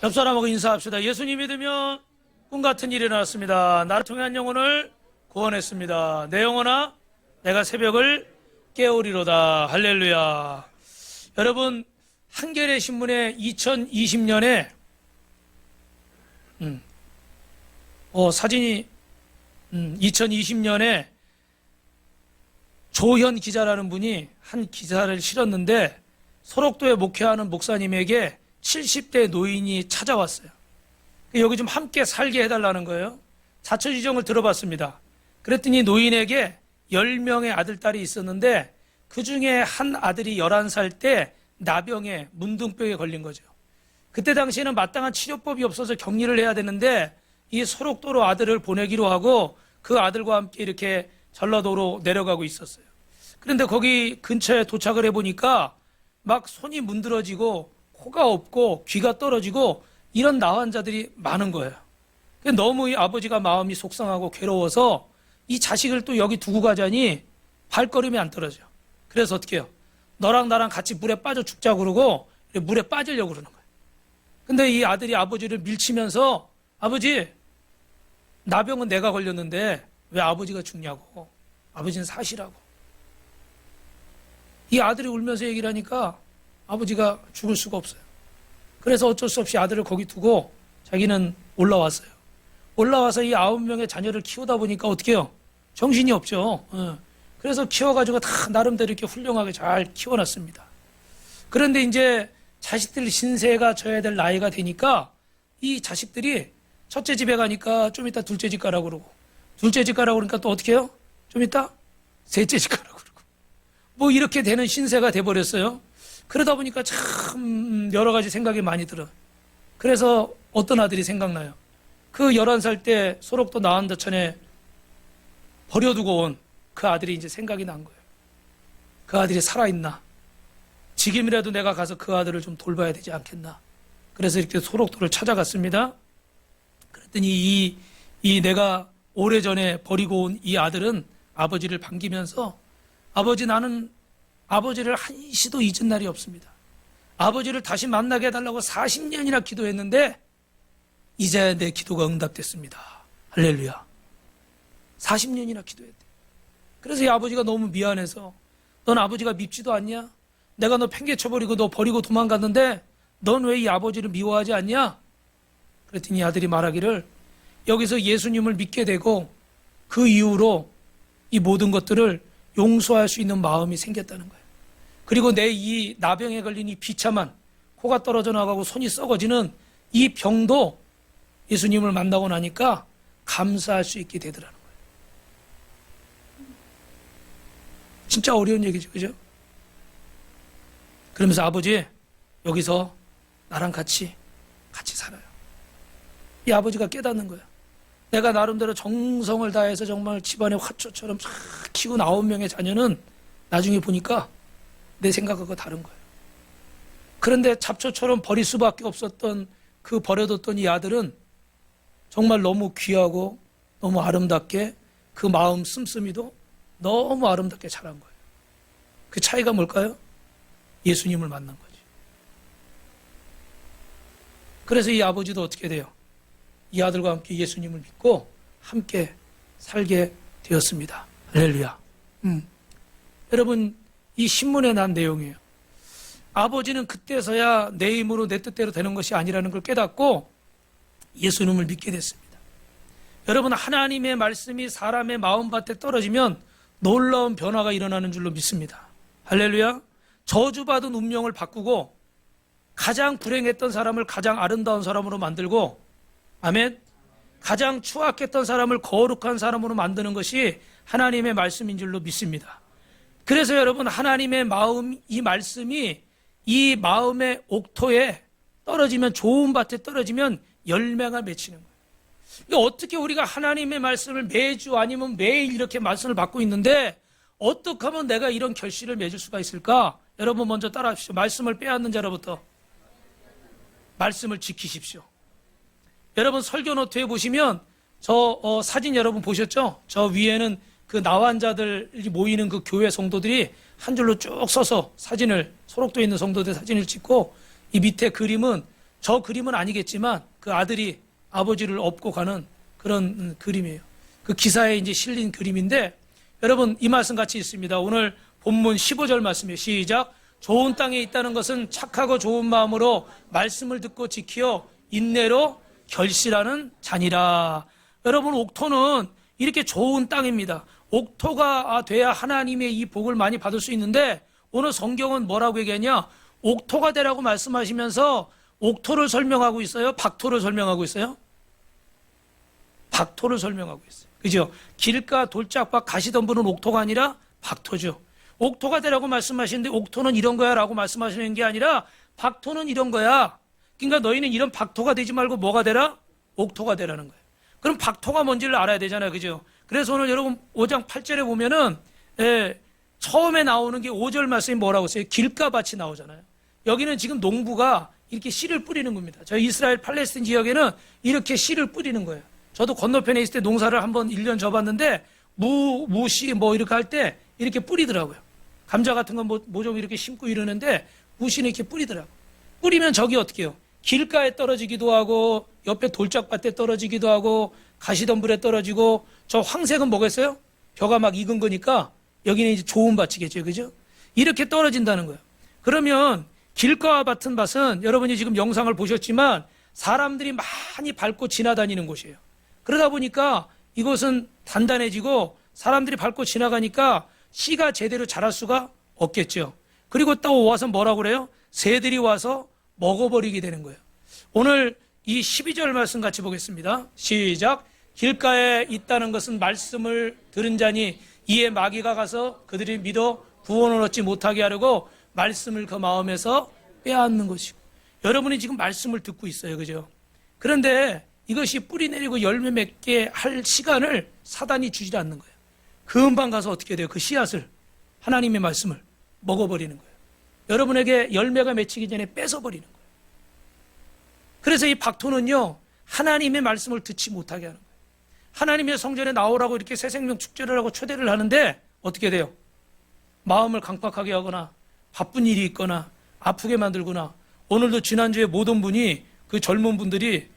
옆 사람하고 인사합시다. 예수님 믿으면 꿈같은 일이 일어났습니다. 나를 통해 한 영혼을 구원했습니다. 내 영혼아, 내가 새벽을 깨우리로다. 할렐루야. 여러분, 한겨레 신문에 2020년에 사진이 2020년에 조현 기자라는 분이 한 기사를 실었는데 소록도에 목회하는 목사님에게 70대 노인이 찾아왔어요. 여기 좀 함께 살게 해달라는 거예요. 자초지종을 들어봤습니다. 그랬더니 노인에게 10명의 아들, 딸이 있었는데 그 중에 한 아들이 11살 때 나병에 문둥병에 걸린 거죠. 그때 당시에는 마땅한 치료법이 없어서 격리를 해야 되는데 이 소록도로 아들을 보내기로 하고 그 아들과 함께 이렇게 전라도로 내려가고 있었어요. 그런데 거기 근처에 도착을 해보니까 막 손이 문드러지고 코가 없고 귀가 떨어지고 이런 나환자들이 많은 거예요. 너무 이 아버지가 마음이 속상하고 괴로워서 이 자식을 또 여기 두고 가자니 발걸음이 안 떨어져. 그래서 어떻게 해요? 너랑 나랑 같이 물에 빠져 죽자 그러고 물에 빠지려고 그러는 거예요. 근데 이 아들이 아버지를 밀치면서 아버지, 나병은 내가 걸렸는데 왜 아버지가 죽냐고. 아버지는 사시라고. 이 아들이 울면서 얘기를 하니까 아버지가 죽을 수가 없어요. 그래서 어쩔 수 없이 아들을 거기 두고 자기는 올라왔어요. 올라와서 이 9명의 자녀를 키우다 보니까 어떻게 해요? 정신이 없죠. 그래서 키워가지고 다 나름대로 이렇게 훌륭하게 잘 키워놨습니다. 그런데 이제 자식들 신세가 져야 될 나이가 되니까 이 자식들이 첫째 집에 가니까 좀 이따 둘째 집 가라고 그러고 둘째 집 가라고 그러니까 또 어떻게 해요? 좀 이따 셋째 집 가라고 그러고 뭐 이렇게 되는 신세가 돼버렸어요. 그러다 보니까 참 여러 가지 생각이 많이 들어요. 그래서 어떤 아들이 생각나요. 그 11살 때 소록도 나한자천에 버려두고 온 그 아들이 이제 생각이 난 거예요. 그 아들이 살아있나? 지금이라도 내가 가서 그 아들을 좀 돌봐야 되지 않겠나? 그래서 이렇게 소록도를 찾아갔습니다. 그랬더니 이 내가 오래전에 버리고 온 이 아들은 아버지를 반기면서 아버지, 나는 아버지를 한시도 잊은 날이 없습니다. 아버지를 다시 만나게 해달라고 40년이나 기도했는데 이제 내 기도가 응답됐습니다. 할렐루야. 40년이나 기도했대. 그래서 이 아버지가 너무 미안해서 넌 아버지가 밉지도 않냐? 내가 너 팽개쳐버리고 너 버리고 도망갔는데 넌 왜 이 아버지를 미워하지 않냐? 그랬더니 이 아들이 말하기를 여기서 예수님을 믿게 되고 그 이후로 이 모든 것들을 용서할 수 있는 마음이 생겼다는 거예요. 그리고 내 이 나병에 걸린 이 비참한 코가 떨어져 나가고 손이 썩어지는 이 병도 예수님을 만나고 나니까 감사할 수 있게 되더라는 거예요. 진짜 어려운 얘기죠, 그죠? 그러면서 아버지, 여기서 나랑 같이 살아요. 이 아버지가 깨닫는 거예요. 내가 나름대로 정성을 다해서 정말 집안의 화초처럼 싹 키운 9명의 자녀는 나중에 보니까 내 생각하고 다른 거예요. 그런데 잡초처럼 버릴 수밖에 없었던 그 버려뒀던 이 아들은 정말 너무 귀하고 너무 아름답게 그 마음 씀씀이도 너무 아름답게 자란 거예요. 그 차이가 뭘까요? 예수님을 만난 거지. 그래서 이 아버지도 어떻게 돼요? 이 아들과 함께 예수님을 믿고 함께 살게 되었습니다. 할렐루야. 여러분, 이 신문에 난 내용이에요. 아버지는 그때서야 내 힘으로 내 뜻대로 되는 것이 아니라는 걸 깨닫고 예수님을 믿게 됐습니다. 여러분, 하나님의 말씀이 사람의 마음밭에 떨어지면 놀라운 변화가 일어나는 줄로 믿습니다. 할렐루야. 저주받은 운명을 바꾸고 가장 불행했던 사람을 가장 아름다운 사람으로 만들고, 아멘. 가장 추악했던 사람을 거룩한 사람으로 만드는 것이 하나님의 말씀인 줄로 믿습니다. 그래서 여러분, 하나님의 마음, 이 말씀이 이 마음의 옥토에 떨어지면, 좋은 밭에 떨어지면 열매가 맺히는 거예요. 어떻게 우리가 하나님의 말씀을 매주 아니면 매일 이렇게 말씀을 받고 있는데 어떻게 하면 내가 이런 결실을 맺을 수가 있을까? 여러분 먼저 따라하십시오. 말씀을 빼앗는 자로부터 말씀을 지키십시오. 여러분 설교 노트에 보시면 저 사진 여러분 보셨죠? 저 위에는 그 나환자들이 모이는 그 교회 성도들이 한 줄로 쭉 서서 사진을, 소록도에 있는 성도들 사진을 찍고, 이 밑에 그림은 저 그림은 아니겠지만 그 아들이 아버지를 업고 가는 그런 그림이에요. 그 기사에 이제 실린 그림인데 여러분 이 말씀 같이 있습니다. 오늘 본문 15절 말씀이에요. 시작. 좋은 땅에 있다는 것은 착하고 좋은 마음으로 말씀을 듣고 지키어 인내로 결실하는 자니라. 여러분 옥토는 이렇게 좋은 땅입니다. 옥토가 돼야 하나님의 이 복을 많이 받을 수 있는데 오늘 성경은 뭐라고 얘기하냐? 옥토가 되라고 말씀하시면서 옥토를 설명하고 있어요? 박토를 설명하고 있어요? 박토를 설명하고 있어요. 그죠? 길가 돌짝밭 가시덤불은 옥토가 아니라 박토죠. 옥토가 되라고 말씀하시는데 옥토는 이런 거야 라고 말씀하시는 게 아니라 박토는 이런 거야. 그러니까 너희는 이런 박토가 되지 말고 뭐가 되라? 옥토가 되라는 거예요. 그럼 박토가 뭔지를 알아야 되잖아요. 그죠? 그래서 오늘 여러분 5장 8절에 보면은 처음에 나오는 게 5절 말씀이 뭐라고 써요? 길가밭이 나오잖아요. 여기는 지금 농부가 이렇게 씨를 뿌리는 겁니다. 저희 이스라엘 팔레스틴 지역에는 이렇게 씨를 뿌리는 거예요. 저도 건너편에 있을 때 농사를 한번 1년 져봤는데 무씨 뭐 이렇게 할 때 이렇게 뿌리더라고요. 감자 같은 건 뭐 좀 이렇게 심고 이러는데 무씨는 이렇게 뿌리더라고요. 뿌리면 저기 어떻게 해요? 길가에 떨어지기도 하고 옆에 돌짝밭에 떨어지기도 하고 가시덤불에 떨어지고 저 황색은 뭐겠어요? 벼가 막 익은 거니까 여기는 이제 좋은 밭이겠죠. 그죠? 이렇게 떨어진다는 거예요. 그러면 길가와 같은 밭은 여러분이 지금 영상을 보셨지만 사람들이 많이 밟고 지나다니는 곳이에요. 그러다 보니까 이곳은 단단해지고 사람들이 밟고 지나가니까 씨가 제대로 자랄 수가 없겠죠. 그리고 또 와서 뭐라고 그래요? 새들이 와서 먹어버리게 되는 거예요. 오늘 이 12절 말씀 같이 보겠습니다. 시작. 길가에 있다는 것은 말씀을 들은 자니 이에 마귀가 가서 그들이 믿어 구원을 얻지 못하게 하려고 말씀을 그 마음에서 빼앗는 것이고. 여러분이 지금 말씀을 듣고 있어요. 그죠? 그런데 이것이 뿌리 내리고 열매 맺게 할 시간을 사단이 주지 않는 거예요. 금방 가서 어떻게 돼요? 그 씨앗을, 하나님의 말씀을 먹어버리는 거예요. 여러분에게 열매가 맺히기 전에 뺏어버리는 거예요. 그래서 이 박토는요, 하나님의 말씀을 듣지 못하게 하는 거예요. 하나님의 성전에 나오라고 이렇게 새생명 축제를 하고 초대를 하는데 어떻게 돼요? 마음을 강팍하게 하거나 바쁜 일이 있거나 아프게 만들거나. 오늘도 지난주에 못 온 분이 그 젊은 분들이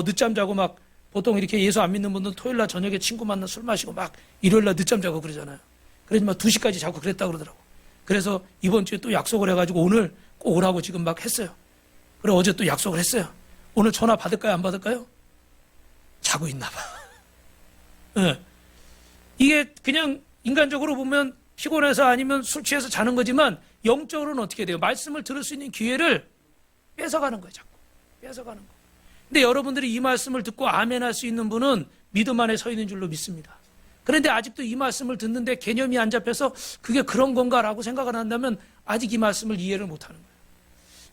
늦잠 자고 막 보통 이렇게 예수 안 믿는 분들은 토요일날 저녁에 친구 만나 술 마시고 막 일요일날 늦잠 자고 그러잖아요. 그래서 막 2시까지 자고 그랬다고 그러더라고. 그래서 이번 주에 또 약속을 해가지고 오늘 꼭 오라고 지금 막 했어요. 그리고 어제 또 약속을 했어요. 오늘 전화 받을까요? 안 받을까요? 자고 있나 봐. 네. 이게 그냥 인간적으로 보면 피곤해서 아니면 술 취해서 자는 거지만 영적으로는 어떻게 돼요? 말씀을 들을 수 있는 기회를 뺏어가는 거예요. 자꾸 뺏어가는 거. 근데 여러분들이 이 말씀을 듣고 아멘 할 수 있는 분은 믿음 안에 서 있는 줄로 믿습니다. 그런데 아직도 이 말씀을 듣는데 개념이 안 잡혀서 그게 그런 건가라고 생각을 한다면 아직 이 말씀을 이해를 못하는 거예요.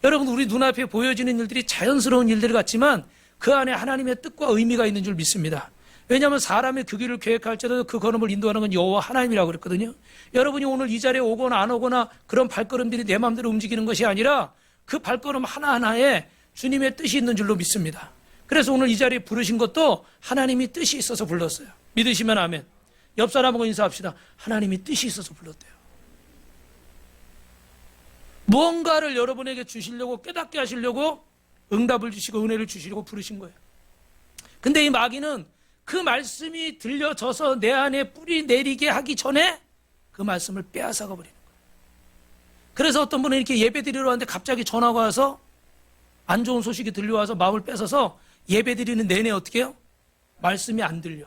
여러분, 우리 눈앞에 보여지는 일들이 자연스러운 일들 같지만 그 안에 하나님의 뜻과 의미가 있는 줄 믿습니다. 왜냐하면 사람의 그 길을 계획할지라도 그 걸음을 인도하는 건 여호와 하나님이라고 그랬거든요. 여러분이 오늘 이 자리에 오거나 안 오거나 그런 발걸음들이 내 마음대로 움직이는 것이 아니라 그 발걸음 하나하나에 주님의 뜻이 있는 줄로 믿습니다. 그래서 오늘 이 자리에 부르신 것도 하나님이 뜻이 있어서 불렀어요. 믿으시면 아멘. 옆 사람하고 인사합시다. 하나님이 뜻이 있어서 불렀대요. 무언가를 여러분에게 주시려고, 깨닫게 하시려고 응답을 주시고 은혜를 주시려고 부르신 거예요. 근데 이 마귀는 그 말씀이 들려져서 내 안에 뿌리 내리게 하기 전에 그 말씀을 빼앗아가 버리는 거예요. 그래서 어떤 분은 이렇게 예배 드리러 왔는데 갑자기 전화가 와서 안 좋은 소식이 들려와서 마음을 뺏어서 예배 드리는 내내 어떻게 해요? 말씀이 안 들려.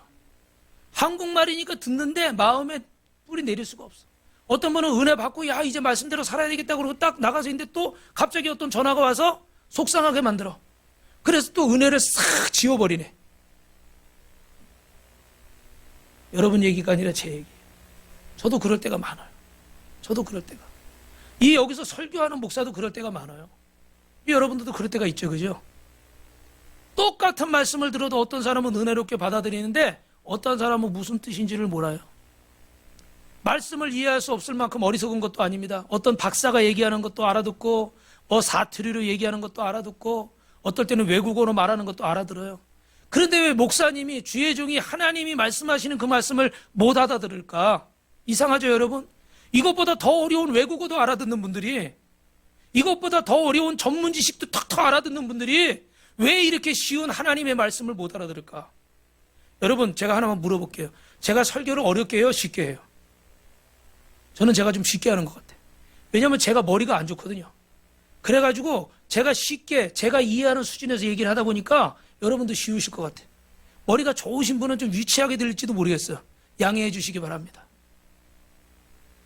한국말이니까 듣는데 마음에 뿌리 내릴 수가 없어. 어떤 분은 은혜 받고 야 이제 말씀대로 살아야 되겠다 그러고 딱 나가서 있는데 또 갑자기 어떤 전화가 와서 속상하게 만들어. 그래서 또 은혜를 싹 지워버리네. 여러분 얘기가 아니라 제 얘기예요. 저도 그럴 때가 많아요. 저도 그럴 때가. 이 여기서 설교하는 목사도 그럴 때가 많아요. 여러분들도 그럴 때가 있죠. 그죠? 똑같은 말씀을 들어도 어떤 사람은 은혜롭게 받아들이는데 어떤 사람은 무슨 뜻인지를 몰라요. 말씀을 이해할 수 없을 만큼 어리석은 것도 아닙니다. 어떤 박사가 얘기하는 것도 알아듣고 사투리로 얘기하는 것도 알아듣고 어떨 때는 외국어로 말하는 것도 알아들어요. 그런데 왜 목사님이 주의 종이 하나님이 말씀하시는 그 말씀을 못 알아들을까? 이상하죠 여러분? 이것보다 더 어려운 외국어도 알아듣는 분들이, 이것보다 더 어려운 전문 지식도 턱턱 알아듣는 분들이 왜 이렇게 쉬운 하나님의 말씀을 못 알아들을까? 여러분, 제가 하나만 물어볼게요. 제가 설교를 어렵게 해요? 쉽게 해요? 저는 제가 좀 쉽게 하는 것 같아요. 왜냐하면 제가 머리가 안 좋거든요. 그래가지고 제가 쉽게 제가 이해하는 수준에서 얘기를 하다 보니까 여러분도 쉬우실 것 같아요. 머리가 좋으신 분은 좀 유치하게 들릴지도 모르겠어요. 양해해 주시기 바랍니다.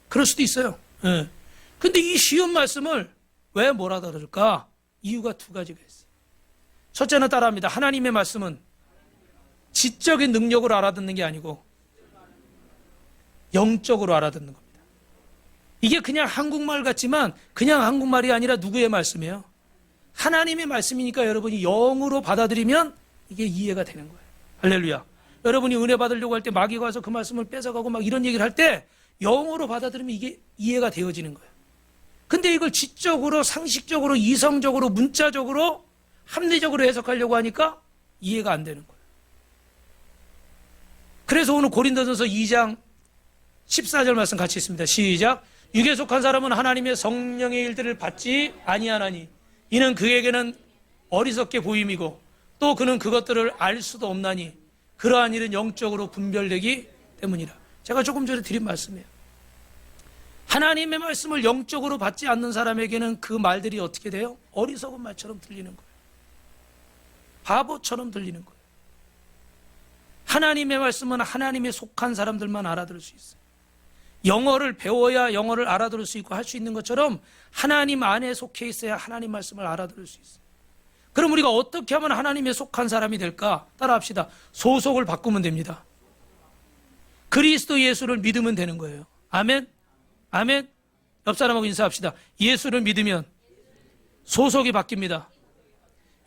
그럴 수도 있어요. 예. 근데 이 쉬운 말씀을 왜 못 알아들을까? 이유가 두 가지가 있어요. 첫째는 따라합니다. 하나님의 말씀은 지적인 능력으로 알아듣는 게 아니고 영적으로 알아듣는 겁니다. 이게 그냥 한국말 같지만 그냥 한국말이 아니라 누구의 말씀이에요? 하나님의 말씀이니까 여러분이 영으로 받아들이면 이게 이해가 되는 거예요. 할렐루야. 여러분이 은혜 받으려고 할 때 마귀가 와서 그 말씀을 뺏어가고 막 이런 얘기를 할 때 영으로 받아들이면 이게 이해가 되어지는 거예요. 근데 이걸 지적으로, 상식적으로, 이성적으로, 문자적으로, 합리적으로 해석하려고 하니까 이해가 안 되는 거예요. 그래서 오늘 고린도전서 2장 14절 말씀 같이 있습니다. 시작. 육에 속한 사람은 하나님의 성령의 일들을 받지 아니하나니 이는 그에게는 어리석게 보임이고 또 그는 그것들을 알 수도 없나니 그러한 일은 영적으로 분별되기 때문이라. 제가 조금 전에 드린 말씀이에요. 하나님의 말씀을 영적으로 받지 않는 사람에게는 그 말들이 어떻게 돼요? 어리석은 말처럼 들리는 거예요. 바보처럼 들리는 거예요. 하나님의 말씀은 하나님에 속한 사람들만 알아들을 수 있어요. 영어를 배워야 영어를 알아들을 수 있고 할 수 있는 것처럼 하나님 안에 속해 있어야 하나님 말씀을 알아들을 수 있어요. 그럼 우리가 어떻게 하면 하나님에 속한 사람이 될까? 따라합시다. 소속을 바꾸면 됩니다. 그리스도 예수를 믿으면 되는 거예요. 아멘? 아멘? 옆 사람하고 인사합시다. 예수를 믿으면 소속이 바뀝니다.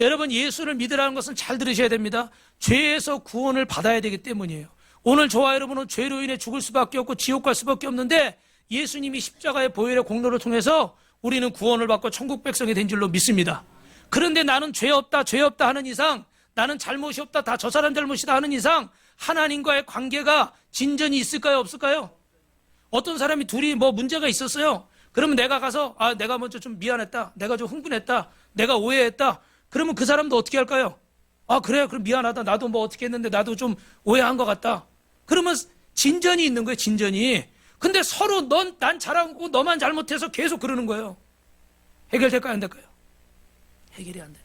여러분, 예수를 믿으라는 것은 잘 들으셔야 됩니다. 죄에서 구원을 받아야 되기 때문이에요. 오늘 저와 여러분은 죄로 인해 죽을 수밖에 없고 지옥 갈 수밖에 없는데 예수님이 십자가의 보혈의 공로를 통해서 우리는 구원을 받고 천국 백성이 된 줄로 믿습니다. 그런데 나는 죄 없다 하는 이상, 나는 잘못이 없다, 다 저 사람 잘못이다 하는 이상 하나님과의 관계가 진전이 있을까요, 없을까요? 어떤 사람이 둘이 뭐 문제가 있었어요. 그러면 내가 가서 내가 먼저 좀 미안했다, 내가 좀 흥분했다, 내가 오해했다. 그러면 그 사람도 어떻게 할까요? 그래, 그럼 미안하다, 나도 뭐 어떻게 했는데 나도 좀 오해한 것 같다. 그러면 진전이 있는 거예요, 진전이. 근데 서로 난 잘하고 너만 잘못해서 계속 그러는 거예요. 해결될까요, 안 될까요? 해결이 안 돼요.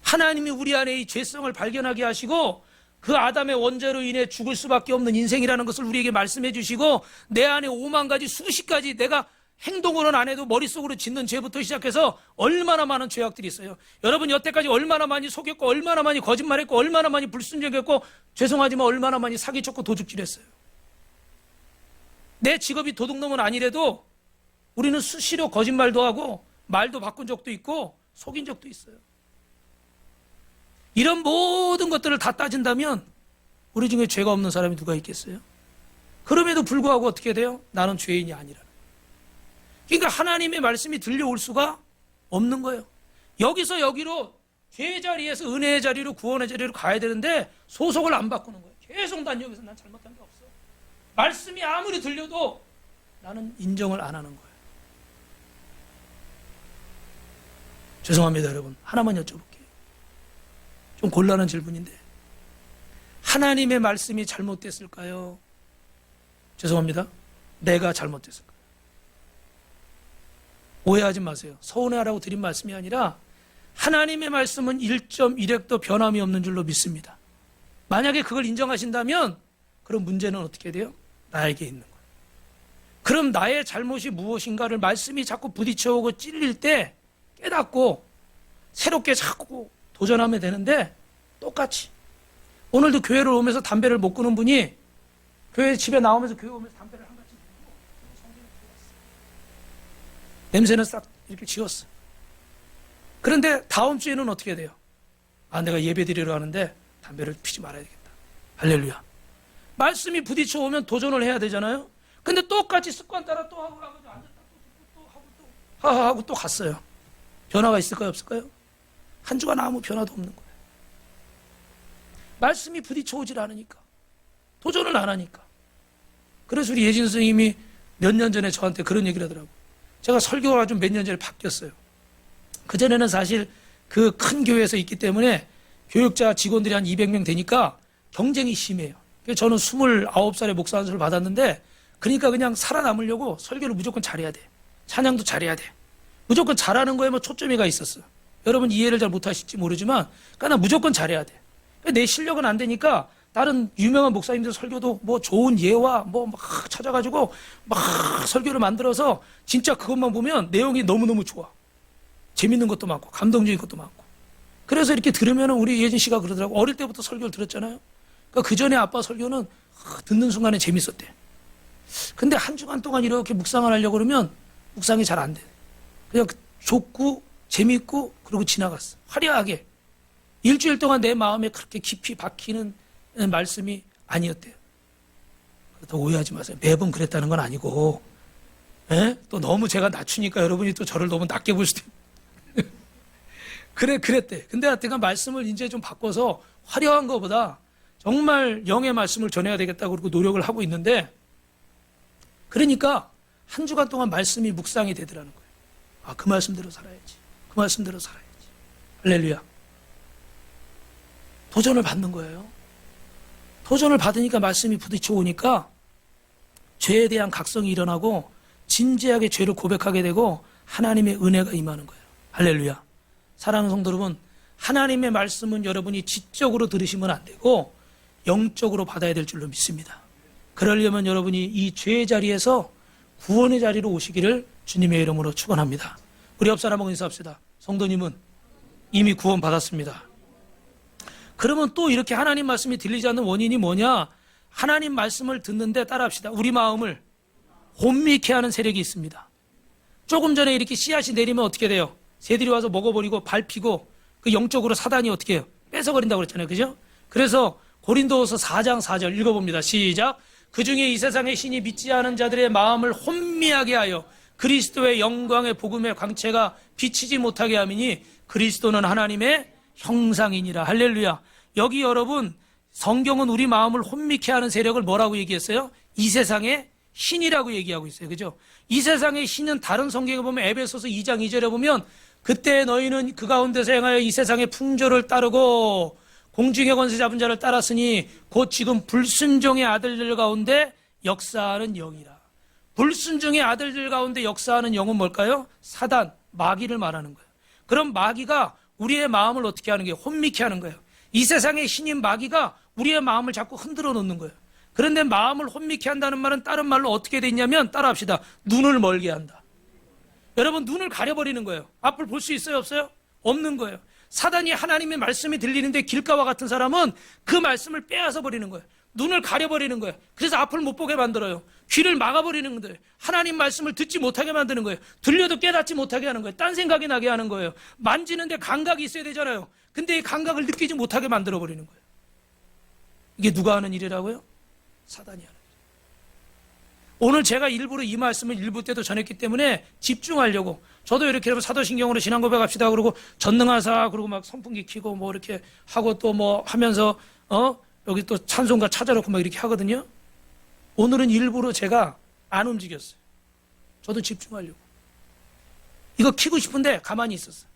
하나님이 우리 안에 이 죄성을 발견하게 하시고 그 아담의 원죄로 인해 죽을 수밖에 없는 인생이라는 것을 우리에게 말씀해 주시고 내 안에 5만 가지 수십 가지 내가 행동으로는 안 해도 머릿속으로 짓는 죄부터 시작해서 얼마나 많은 죄악들이 있어요. 여러분 여태까지 얼마나 많이 속였고 얼마나 많이 거짓말했고 얼마나 많이 불순종했고 죄송하지만 얼마나 많이 사기쳤고 도둑질했어요. 내 직업이 도둑놈은 아니래도 우리는 수시로 거짓말도 하고 말도 바꾼 적도 있고 속인 적도 있어요. 이런 모든 것들을 다 따진다면 우리 중에 죄가 없는 사람이 누가 있겠어요? 그럼에도 불구하고 어떻게 돼요? 나는 죄인이 아니라. 그러니까 하나님의 말씀이 들려올 수가 없는 거예요. 여기서 여기로 죄의 자리에서 은혜의 자리로 구원의 자리로 가야 되는데 소속을 안 바꾸는 거예요. 계속 난 여기서 난 잘못한 게 없어. 말씀이 아무리 들려도 나는 인정을 안 하는 거예요. 죄송합니다, 여러분. 하나만 여쭤볼게요. 좀 곤란한 질문인데 하나님의 말씀이 잘못됐을까요? 죄송합니다. 내가 잘못됐을까요? 오해하지 마세요. 서운해하라고 드린 말씀이 아니라 하나님의 말씀은 1.1획도 변함이 없는 줄로 믿습니다. 만약에 그걸 인정하신다면 그럼 문제는 어떻게 돼요? 나에게 있는 거예요. 그럼 나의 잘못이 무엇인가를 말씀이 자꾸 부딪혀오고 찔릴 때 깨닫고 새롭게 자꾸 도전하면 되는데 똑같이 오늘도 교회를 오면서 담배를 못 끊는 분이 교회 집에 나오면서 교회 오면서 담배를 한 가지 피우고 성경을 피웠어. 냄새는 싹 이렇게 지웠어. 그런데 다음 주에는 어떻게 돼요? 내가 예배 드리러 가는데 담배를 피지 말아야 되겠다. 할렐루야. 말씀이 부딪혀 오면 도전을 해야 되잖아요. 근데 똑같이 습관 따라 또 하고 앉았다 또 하고 또 하고 또 갔어요. 변화가 있을까요, 없을까요? 한 주간 아무 변화도 없는 거예요. 말씀이 부딪혀 오질 않으니까. 도전을 안 하니까. 그래서 우리 예진 선생님이 몇 년 전에 저한테 그런 얘기를 하더라고요. 제가 설교가 좀 몇 년 전에 바뀌었어요. 그전에는 사실 그 큰 교회에서 있기 때문에 교육자 직원들이 한 200명 되니까 경쟁이 심해요. 그래서 저는 29살에 목사 안수를 받았는데 그러니까 그냥 살아남으려고 설교를 무조건 잘해야 돼. 찬양도 잘해야 돼. 무조건 잘하는 거에 뭐 초점이가 있었어. 여러분 이해를 잘 못하실지 모르지만 그러니까 나 무조건 잘해야 돼. 내 실력은 안 되니까 다른 유명한 목사님들 설교도 뭐 좋은 예와 뭐 막 찾아가지고 막 설교를 만들어서 진짜 그것만 보면 내용이 너무너무 좋아. 재밌는 것도 많고 감동적인 것도 많고. 그래서 이렇게 들으면 우리 예진 씨가 그러더라고. 어릴 때부터 설교를 들었잖아요. 그러니까 그 전에 아빠 설교는 듣는 순간에 재밌었대. 근데 한 주간 동안 이렇게 묵상을 하려고 그러면 묵상이 잘 안 돼. 그냥 좋고 재밌고 그러고 지나갔어. 화려하게. 일주일 동안 내 마음에 그렇게 깊이 박히는 말씀이 아니었대요. 그렇다고 오해하지 마세요. 매번 그랬다는 건 아니고, 또 너무 제가 낮추니까 여러분이 또 저를 너무 낮게 볼 수도 있고. 그랬대. 근데 하여튼간 말씀을 이제 좀 바꿔서 화려한 것보다 정말 영의 말씀을 전해야 되겠다고 그러고 노력을 하고 있는데, 그러니까 한 주간 동안 말씀이 묵상이 되더라는 거예요. 아, 그 말씀대로 살아야지. 그 말씀대로 살아야지. 할렐루야. 도전을 받는 거예요. 도전을 받으니까 말씀이 부딪혀 오니까 죄에 대한 각성이 일어나고 진지하게 죄를 고백하게 되고 하나님의 은혜가 임하는 거예요. 할렐루야. 사랑하는 성도 여러분, 하나님의 말씀은 여러분이 지적으로 들으시면 안 되고 영적으로 받아야 될 줄로 믿습니다. 그러려면 여러분이 이 죄의 자리에서 구원의 자리로 오시기를 주님의 이름으로 축원합니다. 우리 옆 사람하고 인사합시다. 성도님은 이미 구원 받았습니다. 그러면 또 이렇게 하나님 말씀이 들리지 않는 원인이 뭐냐? 하나님 말씀을 듣는데 따라합시다. 우리 마음을 혼미케 하는 세력이 있습니다. 조금 전에 이렇게 씨앗이 내리면 어떻게 돼요? 새들이 와서 먹어버리고 밟히고 그 영적으로 사단이 어떻게 해요? 뺏어버린다고 그랬잖아요. 그죠? 그래서 고린도후서 4장 4절 읽어봅니다. 시작. 그중에 이 세상의 신이 믿지 않은 자들의 마음을 혼미하게 하여 그리스도의 영광의 복음의 광채가 비치지 못하게 함이니 그리스도는 하나님의 형상이니라. 할렐루야. 여기 여러분 성경은 우리 마음을 혼미케 하는 세력을 뭐라고 얘기했어요? 이 세상의 신이라고 얘기하고 있어요. 그죠? 이 세상의 신은 다른 성경에 보면 에베소서 2장 2절에 보면 그때 너희는 그 가운데서 행하여 이 세상의 풍조를 따르고 공중의 권세 잡은 자를 따랐으니 곧 지금 불순종의 아들들 가운데 역사하는 영이라. 불순종의 아들들 가운데 역사하는 영은 뭘까요? 사단, 마귀를 말하는 거예요. 그럼 마귀가 우리의 마음을 어떻게 하는 거예요? 혼미케 하는 거예요. 이 세상의 신인 마귀가 우리의 마음을 자꾸 흔들어 놓는 거예요. 그런데 마음을 혼미케 한다는 말은 다른 말로 어떻게 돼 있냐면 따라합시다. 눈을 멀게 한다. 여러분 눈을 가려버리는 거예요. 앞을 볼 수 있어요? 없어요? 없는 거예요. 사단이 하나님의 말씀이 들리는데 길가와 같은 사람은 그 말씀을 빼앗아 버리는 거예요. 눈을 가려버리는 거예요. 그래서 앞을 못 보게 만들어요. 귀를 막아버리는 거예요. 하나님 말씀을 듣지 못하게 만드는 거예요. 들려도 깨닫지 못하게 하는 거예요. 딴 생각이 나게 하는 거예요. 만지는데 감각이 있어야 되잖아요. 근데 이 감각을 느끼지 못하게 만들어버리는 거예요. 이게 누가 하는 일이라고요? 사단이 하는 일이에요. 오늘 제가 일부러 이 말씀을 일부 때도 전했기 때문에 집중하려고 저도 이렇게 사도신경으로 신앙 고백합시다 그러고 전능하사 그러고 막 선풍기 켜고 뭐 이렇게 하고 또 뭐 하면서 여기 또 찬송가 찾아놓고 막 이렇게 하거든요. 오늘은 일부러 제가 안 움직였어요. 저도 집중하려고. 이거 켜고 싶은데 가만히 있었어요.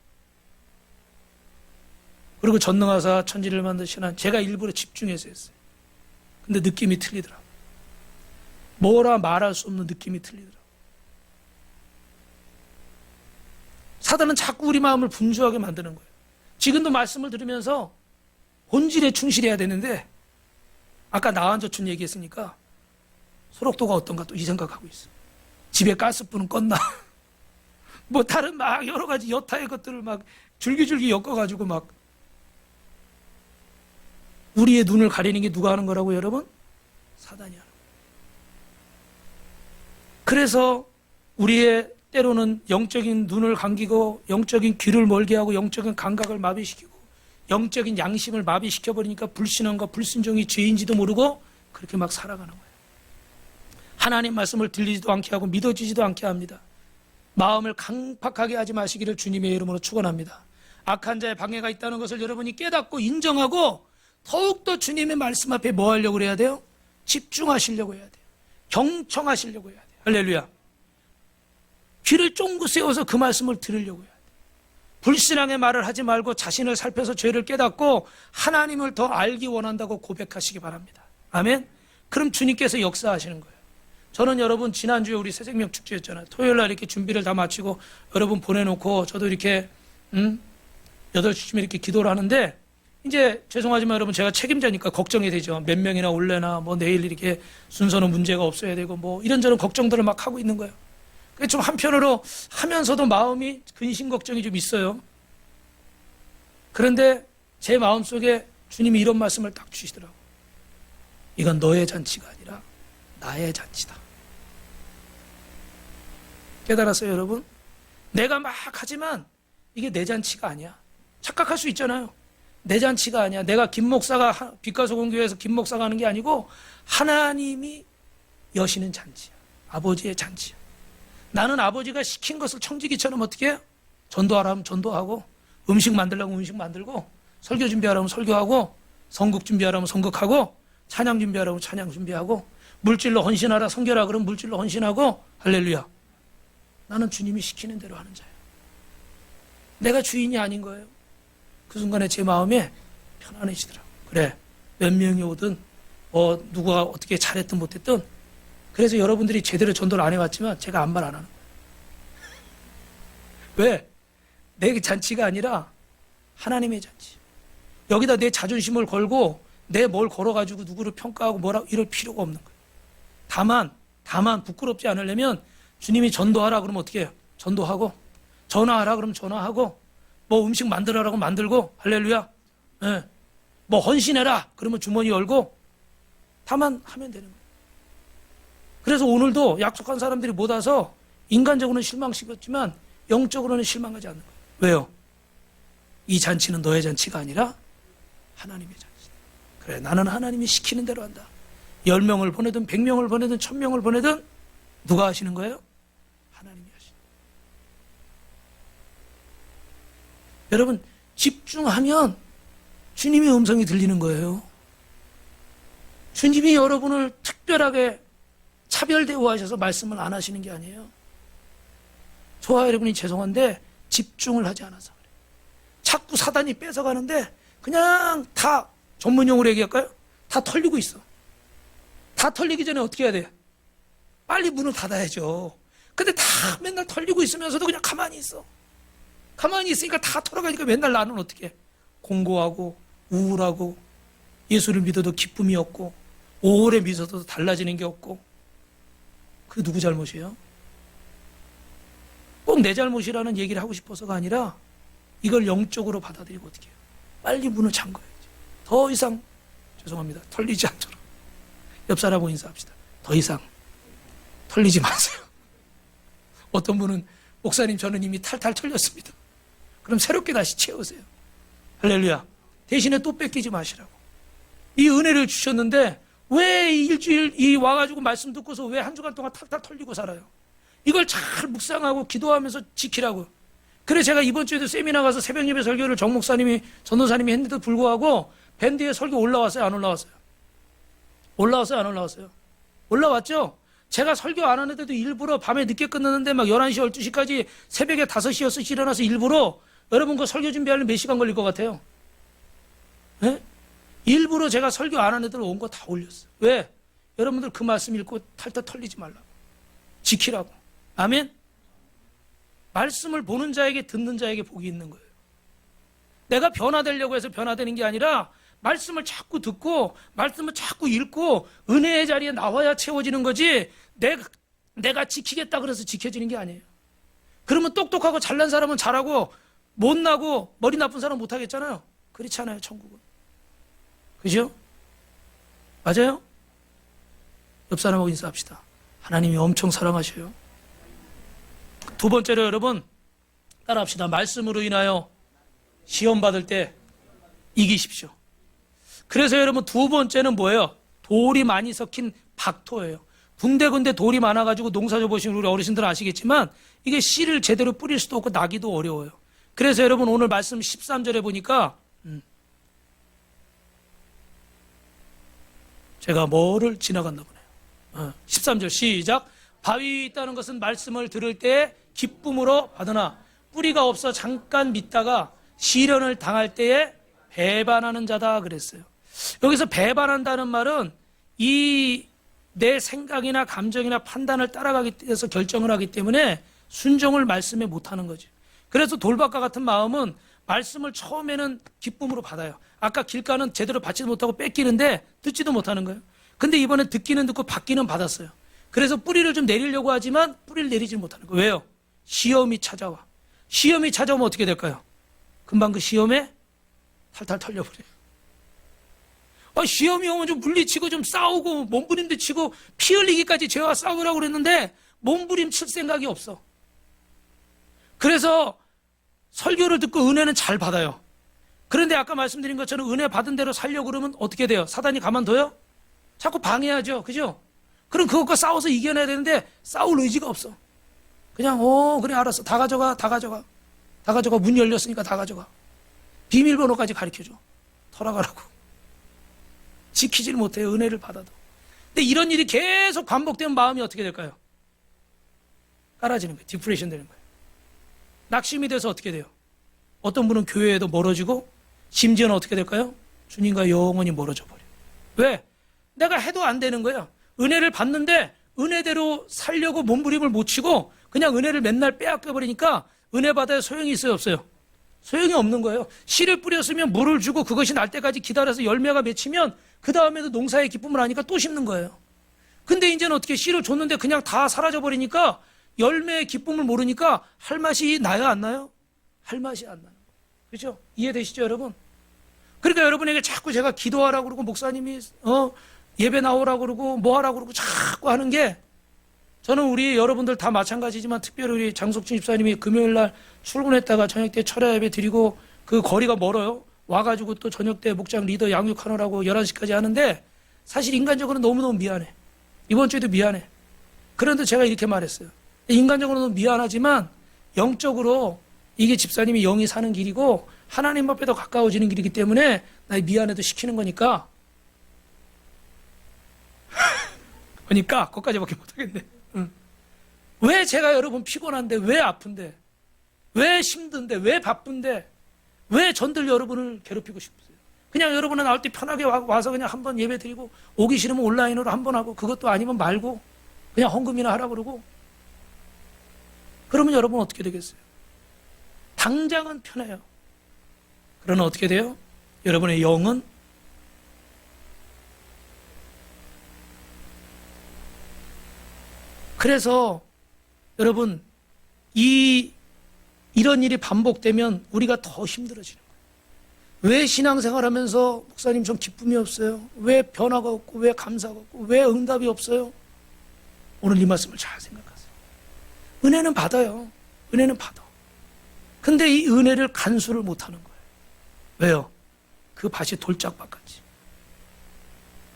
그리고 전능하사 천지를 만드시는 제가 일부러 집중해서 했어요. 근데 느낌이 틀리더라고요. 뭐라 말할 수 없는 느낌이 틀리더라고요. 사단은 자꾸 우리 마음을 분주하게 만드는 거예요. 지금도 말씀을 들으면서 본질에 충실해야 되는데 아까 나한저춘 얘기했으니까 소록도가 어떤가 또 이 생각하고 있어. 집에 가스불은 껐나? 뭐 다른 막 여러 가지 여타의 것들을 막 줄기줄기 엮어가지고 막 우리의 눈을 가리는 게 누가 하는 거라고 여러분? 사단이 하는 거예요. 그래서 우리의 때로는 영적인 눈을 감기고 영적인 귀를 멀게 하고 영적인 감각을 마비시키고 영적인 양심을 마비시켜버리니까 불신앙과 불순종이 죄인지도 모르고 그렇게 막 살아가는 거예요. 하나님 말씀을 들리지도 않게 하고 믿어지지도 않게 합니다. 마음을 강팍하게 하지 마시기를 주님의 이름으로 축원합니다. 악한 자의 방해가 있다는 것을 여러분이 깨닫고 인정하고 더욱더 주님의 말씀 앞에 뭐 하려고 해야 돼요? 집중하시려고 해야 돼요. 경청하시려고 해야 돼요. 할렐루야. 귀를 쫑긋 세워서 그 말씀을 들으려고 해야 돼요. 불신앙의 말을 하지 말고 자신을 살펴서 죄를 깨닫고 하나님을 더 알기 원한다고 고백하시기 바랍니다. 아멘. 그럼 주님께서 역사하시는 거예요. 저는 여러분 지난주에 우리 새생명 축제였잖아요. 토요일 날 이렇게 준비를 다 마치고 여러분 보내놓고 저도 이렇게 8시쯤에 이렇게 기도를 하는데, 이제 죄송하지만 여러분 제가 책임자니까 걱정이 되죠. 몇 명이나 올래나, 뭐 내일 이렇게 순서는 문제가 없어야 되고, 뭐 이런저런 걱정들을 막 하고 있는 거예요. 그래서 좀 한편으로 하면서도 마음이 근심 걱정이 좀 있어요. 그런데 제 마음속에 주님이 이런 말씀을 딱 주시더라고요. 이건 너의 잔치가 아니라 나의 잔치다. 깨달았어요, 여러분? 내가 막 하지만 이게 내 잔치가 아니야. 착각할 수 있잖아요. 내 잔치가 아니야. 내가 김 목사가 빛과소금교회에서 김 목사가 하는 게 아니고 하나님이 여시는 잔치야. 아버지의 잔치야. 나는 아버지가 시킨 것을 청지기처럼 어떻게 해요? 전도하라면 전도하고, 음식 만들라면 음식 만들고, 설교 준비하라면 설교하고, 선곡 준비하라면 선곡하고, 찬양 준비하라면 찬양 준비하고, 물질로 헌신하라 성결하라 그러면 물질로 헌신하고, 할렐루야. 나는 주님이 시키는 대로 하는 자예요. 내가 주인이 아닌 거예요. 그 순간에 제 마음에 편안해지더라고요. 그래, 몇 명이 오든 누가 어떻게 잘했든 못했든, 그래서 여러분들이 제대로 전도를 안 해왔지만 제가 아무 말 안 하는 거예요. 왜? 내 잔치가 아니라 하나님의 잔치. 여기다 내 자존심을 걸고 내 뭘 걸어가지고 누구를 평가하고 뭐라 이럴 필요가 없는 거예요. 다만 부끄럽지 않으려면 주님이 전도하라 그러면 어떻게 해요? 전도하고, 전화하라 그러면 전화하고, 뭐 음식 만들어라고 만들고, 할렐루야. 예. 뭐 헌신해라 그러면 주머니 열고, 다만 하면 되는 거예요. 그래서 오늘도 약속한 사람들이 못 와서 인간적으로는 실망시켰지만 영적으로는 실망하지 않는 거예요. 왜요? 이 잔치는 너의 잔치가 아니라 하나님의 잔치다. 그래, 나는 하나님이 시키는 대로 한다. 10명을 보내든 100명을 보내든 1000명을 보내든 누가 하시는 거예요? 하나님이 하시는 거예요. 여러분, 집중하면 주님의 음성이 들리는 거예요. 주님이 여러분을 특별하게 차별 대우하셔서 말씀을 안 하시는 게 아니에요. 저와 여러분이 죄송한데 집중을 하지 않아서 그래요. 자꾸 사단이 뺏어가는데 그냥 다, 전문용어로 얘기할까요? 다 털리고 있어. 다 털리기 전에 어떻게 해야 돼? 빨리 문을 닫아야죠. 근데 다 맨날 털리고 있으면서도 그냥 가만히 있어. 가만히 있으니까 다 털어가니까 맨날 나는 어떻게 해? 공고하고 우울하고, 예수를 믿어도 기쁨이 없고, 오래 믿어도 달라지는 게 없고. 그 누구 잘못이에요? 꼭 내 잘못이라는 얘기를 하고 싶어서가 아니라 이걸 영적으로 받아들이고 어떻게 해요? 빨리 문을 잠가야지. 더 이상, 죄송합니다, 털리지 않도록. 옆 사람하고 인사합시다. 더 이상 털리지 마세요. 어떤 분은 목사님 저는 이미 탈탈 털렸습니다. 그럼 새롭게 다시 채우세요. 할렐루야. 대신에 또 뺏기지 마시라고. 이 은혜를 주셨는데 왜 일주일 와가지고 말씀 듣고서 왜 한 주간 동안 탈탈 털리고 살아요? 이걸 잘 묵상하고 기도하면서 지키라고요. 그래 제가 이번 주에도 세미나 가서 새벽 예배 설교를 정 목사님이, 전도사님이 했는데도 불구하고 밴드에 설교 올라왔어요? 안 올라왔어요? 올라왔어요? 안 올라왔어요? 올라왔죠? 제가 설교 안 하는데도 일부러 밤에 늦게 끝났는데 막 11시, 12시까지 새벽에 5시, 6시 일어나서 일부러, 여러분 그 설교 준비하려면 몇 시간 걸릴 것 같아요? 네? 일부러 제가 설교 안 하는 애들 온 거 다 올렸어요. 왜? 여러분들 그 말씀 읽고 탈탈 털리지 말라고. 지키라고. 아멘? 말씀을 보는 자에게, 듣는 자에게 복이 있는 거예요. 내가 변화되려고 해서 변화되는 게 아니라 말씀을 자꾸 듣고 말씀을 자꾸 읽고 은혜의 자리에 나와야 채워지는 거지, 내가 지키겠다 그래서 지켜지는 게 아니에요. 그러면 똑똑하고 잘난 사람은 잘하고 못나고 머리 나쁜 사람은 못하겠잖아요. 그렇지 않아요, 천국은. 그죠? 맞아요? 옆 사람하고 인사합시다. 하나님이 엄청 사랑하셔요. 두 번째로 여러분 따라합시다. 말씀으로 인하여 시험 받을 때 이기십시오. 그래서 여러분 두 번째는 뭐예요? 돌이 많이 섞인 박토예요. 군데군데 돌이 많아가지고 농사져 보시면 우리 어르신들은 아시겠지만 이게 씨를 제대로 뿌릴 수도 없고 나기도 어려워요. 그래서 여러분 오늘 말씀 13절에 보니까 제가 뭐를 지나갔나 보네요. 13절 시작. 바위 있다는 것은 말씀을 들을 때 기쁨으로 받으나 뿌리가 없어 잠깐 믿다가 시련을 당할 때에 배반하는 자다 그랬어요. 여기서 배반한다는 말은 이 내 생각이나 감정이나 판단을 따라가기 위해서 결정을 하기 때문에 순종을 말씀에 못하는 거죠. 그래서 돌박과 같은 마음은 말씀을 처음에는 기쁨으로 받아요. 아까 길가는 제대로 받지도 못하고 뺏기는데 듣지도 못하는 거예요. 근데 이번에 듣기는 듣고 받기는 받았어요. 그래서 뿌리를 좀 내리려고 하지만 뿌리를 내리지 못하는 거예요. 왜요? 시험이 찾아와. 시험이 찾아오면 어떻게 될까요? 금방 그 시험에 탈탈 털려버려요. 시험이 오면 좀 물리치고 좀 싸우고 몸부림도 치고 피 흘리기까지 죄와 싸우라고 그랬는데 몸부림 칠 생각이 없어. 그래서 설교를 듣고 은혜는 잘 받아요. 그런데 아까 말씀드린 것처럼 은혜 받은 대로 살려고 그러면 어떻게 돼요? 사단이 가만둬요? 자꾸 방해하죠. 그죠? 그럼 그것과 싸워서 이겨내야 되는데 싸울 의지가 없어. 그냥 그래 알았어. 다 가져가. 다 가져가. 다 가져가. 문 열렸으니까 다 가져가. 비밀번호까지 가르쳐줘. 털어가라고. 지키질 못해요. 은혜를 받아도. 근데 이런 일이 계속 반복되면 마음이 어떻게 될까요? 깔아지는 거예요. 디프레션 되는 거예요. 낙심이 돼서 어떻게 돼요? 어떤 분은 교회에도 멀어지고 심지어는 어떻게 될까요? 주님과 영원히 멀어져 버려요. 왜? 내가 해도 안 되는 거예요. 은혜를 받는데 은혜대로 살려고 몸부림을 못 치고 그냥 은혜를 맨날 빼앗겨 버리니까 은혜 받아야 소용이 있어요? 없어요? 소용이 없는 거예요. 씨를 뿌렸으면 물을 주고 그것이 날 때까지 기다려서 열매가 맺히면 그 다음에도 농사의 기쁨을 하니까 또 심는 거예요. 근데 이제는 어떻게 씨를 줬는데 그냥 다 사라져 버리니까 열매의 기쁨을 모르니까 할 맛이 나요, 안 나요? 할 맛이 안 나요. 그렇죠? 이해되시죠, 여러분? 그러니까 여러분에게 자꾸 제가 기도하라고 그러고 목사님이 예배 나오라고 그러고 뭐 하라고 그러고 자꾸 하는 게 저는 우리 여러분들 다 마찬가지지만 특별히 우리 장석진 집사님이 금요일 날 출근했다가 저녁 때 철야 예배 드리고 그 거리가 멀어요. 와가지고 또 저녁 때 목장 리더 양육하느라고 11시까지 하는데 사실 인간적으로 너무너무 미안해. 이번 주에도 미안해. 그런데 제가 이렇게 말했어요. 인간적으로는 미안하지만 영적으로 이게 집사님이 영이 사는 길이고 하나님 앞에 더 가까워지는 길이기 때문에 나 미안해도 시키는 거니까 그러니까 거기까지밖에 못하겠네. 왜 제가 여러분 피곤한데 왜 아픈데 왜 힘든데 왜 바쁜데 왜 전들 여러분을 괴롭히고 싶으세요? 그냥 여러분은 나올 때 편하게 와서 그냥 한번 예배 드리고 오기 싫으면 온라인으로 한번 하고 그것도 아니면 말고 그냥 헌금이나 하라 그러고 그러면 여러분 어떻게 되겠어요? 당장은 편해요. 그러나 어떻게 돼요? 여러분의 영은 그래서 여러분 이런 일이 반복되면 우리가 더 힘들어지는 거예요. 왜 신앙생활하면서 목사님 좀 기쁨이 없어요? 왜 변화가 없고 왜 감사가 없고 왜 응답이 없어요? 오늘 이 말씀을 잘 생각하세요. 은혜는 받아요. 은혜는 받아. 근데 이 은혜를 간수를 못하는 거예요. 왜요? 그 밭이 돌짝밭 같지.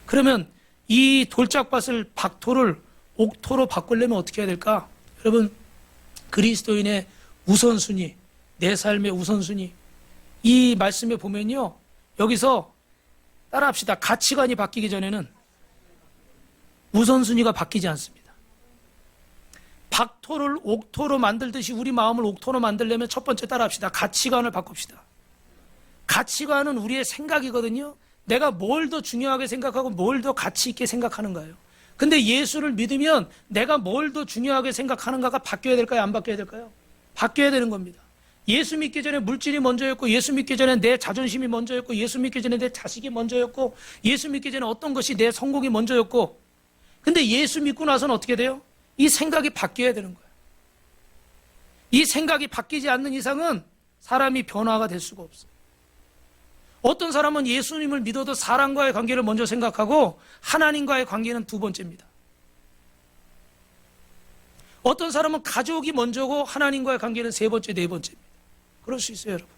그러면 이 돌짝밭을 박토를 옥토로 바꾸려면 어떻게 해야 될까? 여러분 그리스도인의 우선순위, 내 삶의 우선순위 이 말씀에 보면요. 여기서 따라합시다. 가치관이 바뀌기 전에는 우선순위가 바뀌지 않습니다. 박토를 옥토로 만들듯이 우리 마음을 옥토로 만들려면 첫 번째 따라합시다. 가치관을 바꿉시다. 가치관은 우리의 생각이거든요. 내가 뭘 더 중요하게 생각하고 뭘 더 가치 있게 생각하는 거예요. 근데 예수를 믿으면 내가 뭘 더 중요하게 생각하는가가 바뀌어야 될까요? 안 바뀌어야 될까요? 바뀌어야 되는 겁니다. 예수 믿기 전에 물질이 먼저였고 예수 믿기 전에 내 자존심이 먼저였고 예수 믿기 전에 내 자식이 먼저였고 예수 믿기 전에 어떤 것이 내 성공이 먼저였고 근데 예수 믿고 나서는 어떻게 돼요? 이 생각이 바뀌어야 되는 거예요. 이 생각이 바뀌지 않는 이상은 사람이 변화가 될 수가 없어요. 어떤 사람은 예수님을 믿어도 사람과의 관계를 먼저 생각하고 하나님과의 관계는 두 번째입니다. 어떤 사람은 가족이 먼저고 하나님과의 관계는 세 번째, 네 번째입니다. 그럴 수 있어요, 여러분.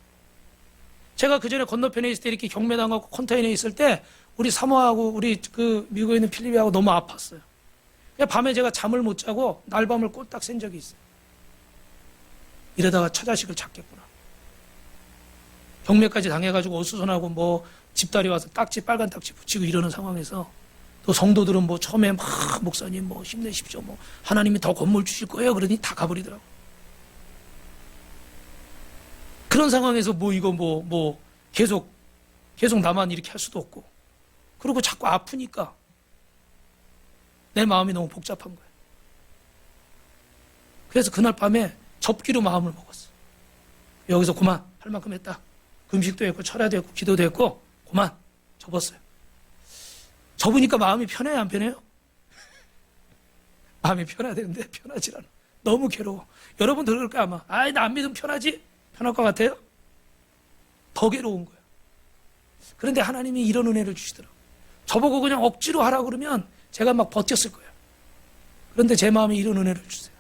제가 그 전에 건너편에 있을 때 이렇게 경매당하고 컨테이너에 있을 때 우리 사모하고 우리 그 미국에 있는 필리비하고 너무 아팠어요. 밤에 제가 잠을 못 자고 날밤을 꼴딱 샌 적이 있어요. 이러다가 처자식을 찾겠구나. 경매까지 당해가지고 어수선하고 뭐 집딸이 와서 딱지 빨간 딱지 붙이고 이러는 상황에서 또 성도들은 뭐 처음에 막 목사님 뭐 힘내십시오 뭐 하나님이 더 건물 주실 거예요 그러니 다 가버리더라고. 그런 상황에서 뭐 이거 뭐 계속 나만 이렇게 할 수도 없고, 그리고 자꾸 아프니까 내 마음이 너무 복잡한 거예요. 그래서 그날 밤에 접기로 마음을 먹었어. 여기서 그만 할 만큼 했다. 금식도 했고 철야도 했고 기도도 했고 그만 접었어요. 접으니까 마음이 편해요, 안 편해요? 마음이 편해야 되는데 편하지 않아. 너무 괴로워. 여러분도 그럴 거야 아마. 아이, 나 안 믿으면 편하지? 편할 것 같아요? 더 괴로운 거야. 그런데 하나님이 이런 은혜를 주시더라고요. 저보고 그냥 억지로 하라고 그러면 제가 막 버텼을 거예요. 그런데 제 마음에 이런 은혜를 주세요.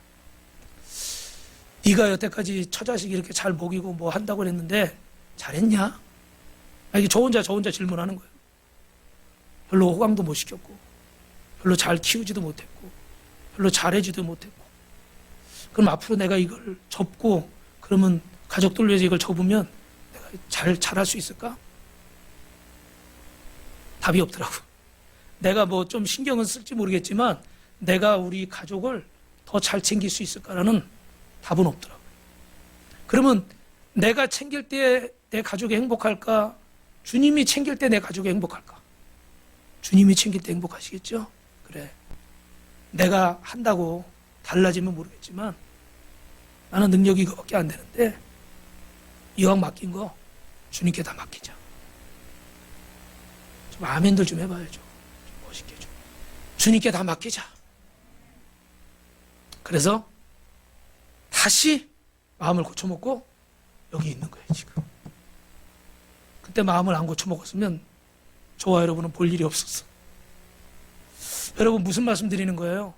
네가 여태까지 처자식 이렇게 잘 먹이고 뭐 한다고 그랬는데 잘했냐? 이게 저 혼자 질문하는 거예요. 별로 호강도 못 시켰고, 별로 잘 키우지도 못했고, 별로 잘해주지도 못했고. 그럼 앞으로 내가 이걸 접고, 그러면 가족들 위해서 이걸 접으면 내가 잘할 수 있을까? 답이 없더라고. 내가 뭐 좀 신경은 쓸지 모르겠지만 내가 우리 가족을 더 잘 챙길 수 있을까라는 답은 없더라고요. 그러면 내가 챙길 때 내 가족이 행복할까? 주님이 챙길 때 내 가족이 행복할까? 주님이 챙길 때 행복하시겠죠? 그래. 내가 한다고 달라지면 모르겠지만 나는 능력이 이거밖에 안 되는데 이왕 맡긴 거 주님께 다 맡기자. 좀 아멘들 좀 해봐야죠. 좀 멋있게 좀. 주님께 다 맡기자. 그래서 다시 마음을 고쳐먹고 여기 있는 거예요, 지금. 그때 마음을 안 고쳐먹었으면 저와 여러분은 볼 일이 없었어. 여러분, 무슨 말씀 드리는 거예요?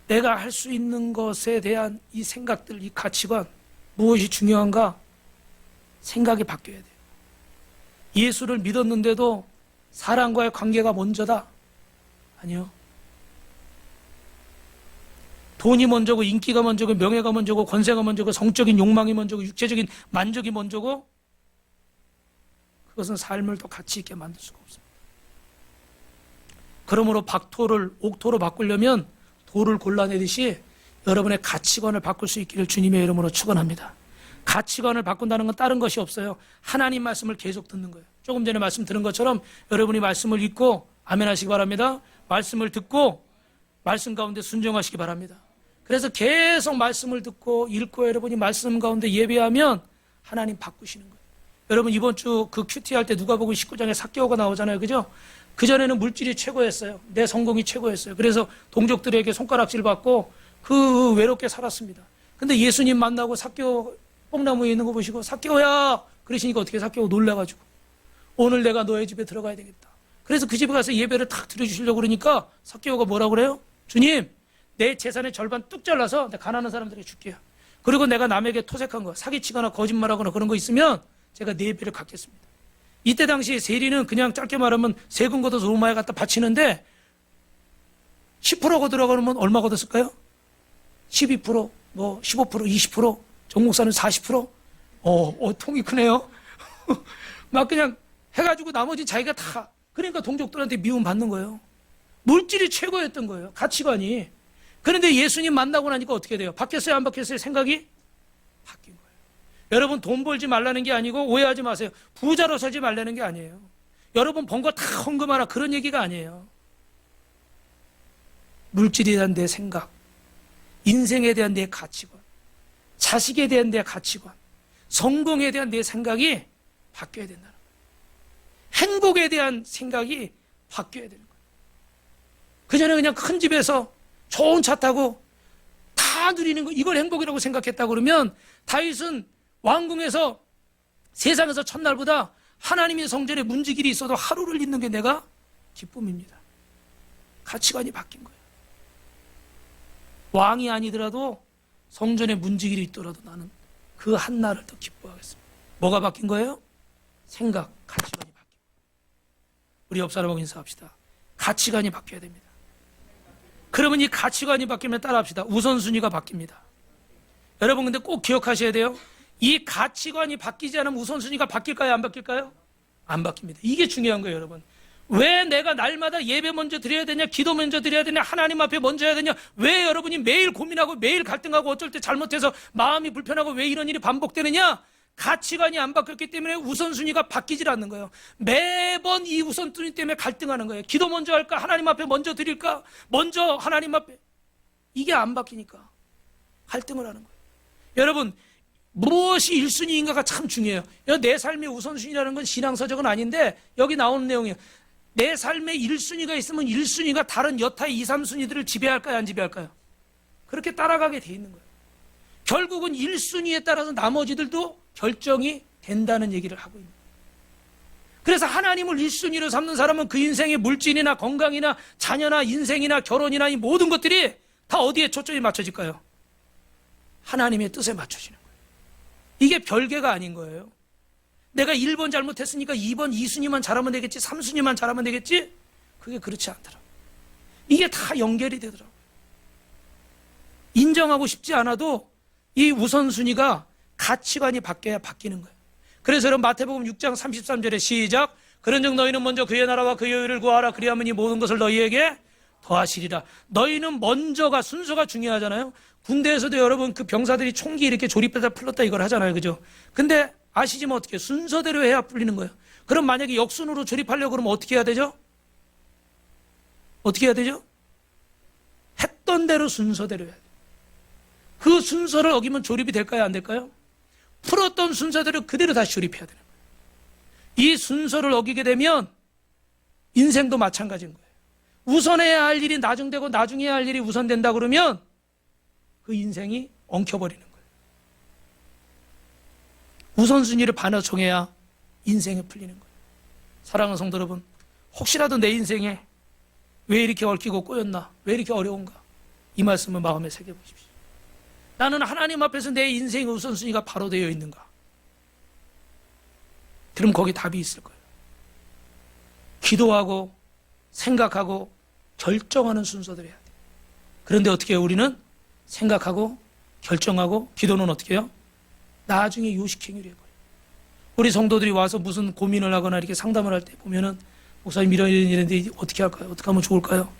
내가 할 수 있는 것에 대한 이 생각들, 이 가치관, 무엇이 중요한가? 생각이 바뀌어야 돼요. 예수를 믿었는데도 사람과의 관계가 먼저다? 아니요. 돈이 먼저고, 인기가 먼저고, 명예가 먼저고, 권세가 먼저고, 성적인 욕망이 먼저고, 육체적인 만족이 먼저고, 그것은 삶을 더 가치 있게 만들 수가 없습니다. 그러므로 박토를 옥토로 바꾸려면 돌을 골라내듯이 여러분의 가치관을 바꿀 수 있기를 주님의 이름으로 축원합니다. 가치관을 바꾼다는 건 다른 것이 없어요. 하나님 말씀을 계속 듣는 거예요. 조금 전에 말씀 들은 것처럼 여러분이 말씀을 읽고 아멘 하시기 바랍니다. 말씀을 듣고 말씀 가운데 순종하시기 바랍니다. 그래서 계속 말씀을 듣고 읽고 여러분이 말씀 가운데 예배하면 하나님 바꾸시는 거예요. 여러분, 이번 주 그 큐티 할 때 누가복음 19장에 삭개오가 나오잖아요. 그죠? 그전에는 물질이 최고였어요. 내 성공이 최고였어요. 그래서 동족들에게 손가락질 받고 그 외롭게 살았습니다. 근데 예수님 만나고 삭개오 뽕나무에 있는 거 보시고 삭개오야! 그러시니까 어떻게 삭개오 놀라가지고 오늘 내가 너의 집에 들어가야 되겠다. 그래서 그 집에 가서 예배를 탁 드려주시려고 그러니까 삭개오가 뭐라 그래요? 주님, 내 재산의 절반 뚝 잘라서 가난한 사람들에게 줄게요. 그리고 내가 남에게 토색한 거, 사기치거나 거짓말하거나 그런 거 있으면 제가 네 배를 갚겠습니다. 이때 당시 세리는 그냥 짧게 말하면 세금 걷어서 로마에 갖다 바치는데 10% 걷으라고 하면 얼마 걷었을까요? 12%, 뭐 15%, 20%, 정 목사는 40%? 통이 크네요. 막 그냥 해가지고 나머지 자기가 다, 그러니까 동족들한테 미움 받는 거예요. 물질이 최고였던 거예요. 가치관이. 그런데 예수님 만나고 나니까 어떻게 돼요? 바뀌었어요, 안 바뀌었어요? 생각이 바뀐 거예요. 여러분, 돈 벌지 말라는 게 아니고 오해하지 마세요. 부자로 살지 말라는 게 아니에요. 여러분 번 거 다 헌금하라 그런 얘기가 아니에요. 물질에 대한 내 생각, 인생에 대한 내 가치관, 자식에 대한 내 가치관, 성공에 대한 내 생각이 바뀌어야 된다는 거예요. 행복에 대한 생각이 바뀌어야 되는 거예요. 그전에 그냥 큰 집에서 좋은 차 타고 다 누리는 거, 이걸 행복이라고 생각했다 그러면 다윗은 왕궁에서 세상에서 첫날보다 하나님의 성전에 문지길이 있어도 하루를 있는 게 내가 기쁨입니다. 가치관이 바뀐 거예요. 왕이 아니더라도 성전에 문지길이 있더라도 나는 그 한날을 더 기뻐하겠습니다. 뭐가 바뀐 거예요? 생각, 가치관이 바뀐 거예요. 우리 옆 사람하고 인사합시다. 가치관이 바뀌어야 됩니다. 그러면 이 가치관이 바뀌면 따라합시다. 우선순위가 바뀝니다. 여러분, 근데 꼭 기억하셔야 돼요. 이 가치관이 바뀌지 않으면 우선순위가 바뀔까요? 안 바뀔까요? 안 바뀝니다. 이게 중요한 거예요, 여러분. 왜 내가 날마다 예배 먼저 드려야 되냐, 기도 먼저 드려야 되냐, 하나님 앞에 먼저 해야 되냐, 왜 여러분이 매일 고민하고 매일 갈등하고 어쩔 때 잘못해서 마음이 불편하고 왜 이런 일이 반복되느냐? 가치관이 안 바뀌었기 때문에 우선순위가 바뀌질 않는 거예요. 매번 이 우선순위 때문에 갈등하는 거예요. 기도 먼저 할까, 하나님 앞에 먼저 드릴까, 먼저 하나님 앞에. 이게 안 바뀌니까 갈등을 하는 거예요. 여러분, 무엇이 1순위인가가 참 중요해요. 내 삶의 우선순위라는 건 신앙서적은 아닌데 여기 나오는 내용이에요. 내 삶에 1순위가 있으면 1순위가 다른 여타의 2, 3순위들을 지배할까요, 안 지배할까요? 그렇게 따라가게 돼 있는 거예요. 결국은 1순위에 따라서 나머지들도 결정이 된다는 얘기를 하고 있는 거예요. 그래서 하나님을 1순위로 삼는 사람은 그 인생의 물질이나 건강이나 자녀나 인생이나 결혼이나 이 모든 것들이 다 어디에 초점이 맞춰질까요? 하나님의 뜻에 맞춰지는 거예요. 이게 별개가 아닌 거예요. 내가 1번 잘못했으니까 2번 2순위만 잘하면 되겠지, 3순위만 잘하면 되겠지? 그게 그렇지 않더라고요. 이게 다 연결이 되더라고요. 인정하고 싶지 않아도 이 우선순위가 가치관이 바뀌어야 바뀌는 거예요. 그래서 여러분 마태복음 6장 33절에 시작. 그런즉 너희는 먼저 그의 나라와 그의 의를 구하라. 그리하면 이 모든 것을 너희에게 더하시리라. 너희는 먼저가 순서가 중요하잖아요. 군대에서도 여러분 그 병사들이 총기 이렇게 조립해서 풀렀다 이걸 하잖아요. 그죠? 근데 아시지만 어떻게 순서대로 해야 풀리는 거예요. 그럼 만약에 역순으로 조립하려고 그러면 어떻게 해야 되죠? 어떻게 해야 되죠? 했던 대로 순서대로 해야 돼요. 그 순서를 어기면 조립이 될까요? 안 될까요? 풀었던 순서대로 그대로 다시 조립해야 되는 거예요. 이 순서를 어기게 되면 인생도 마찬가지인 거예요. 우선해야 할 일이 나중되고 나중에 해야 할 일이 우선된다 그러면 그 인생이 엉켜버리는 거예요. 우선순위를 반어청해야 인생이 풀리는 거예요. 사랑하는 성도 여러분, 혹시라도 내 인생에 왜 이렇게 얽히고 꼬였나, 왜 이렇게 어려운가, 이 말씀을 마음에 새겨보십시오. 나는 하나님 앞에서 내 인생의 우선순위가 바로 되어 있는가? 그럼 거기 답이 있을 거예요. 기도하고 생각하고 결정하는 순서대로 해야 돼요. 그런데 어떻게 해요? 우리는 생각하고 결정하고 기도는 어떻게 해요? 나중에 요식행위를 해버려요. 우리 성도들이 와서 무슨 고민을 하거나 이렇게 상담을 할 때 보면은 목사님 이런 일인데 어떻게 할까요? 어떻게 하면 좋을까요?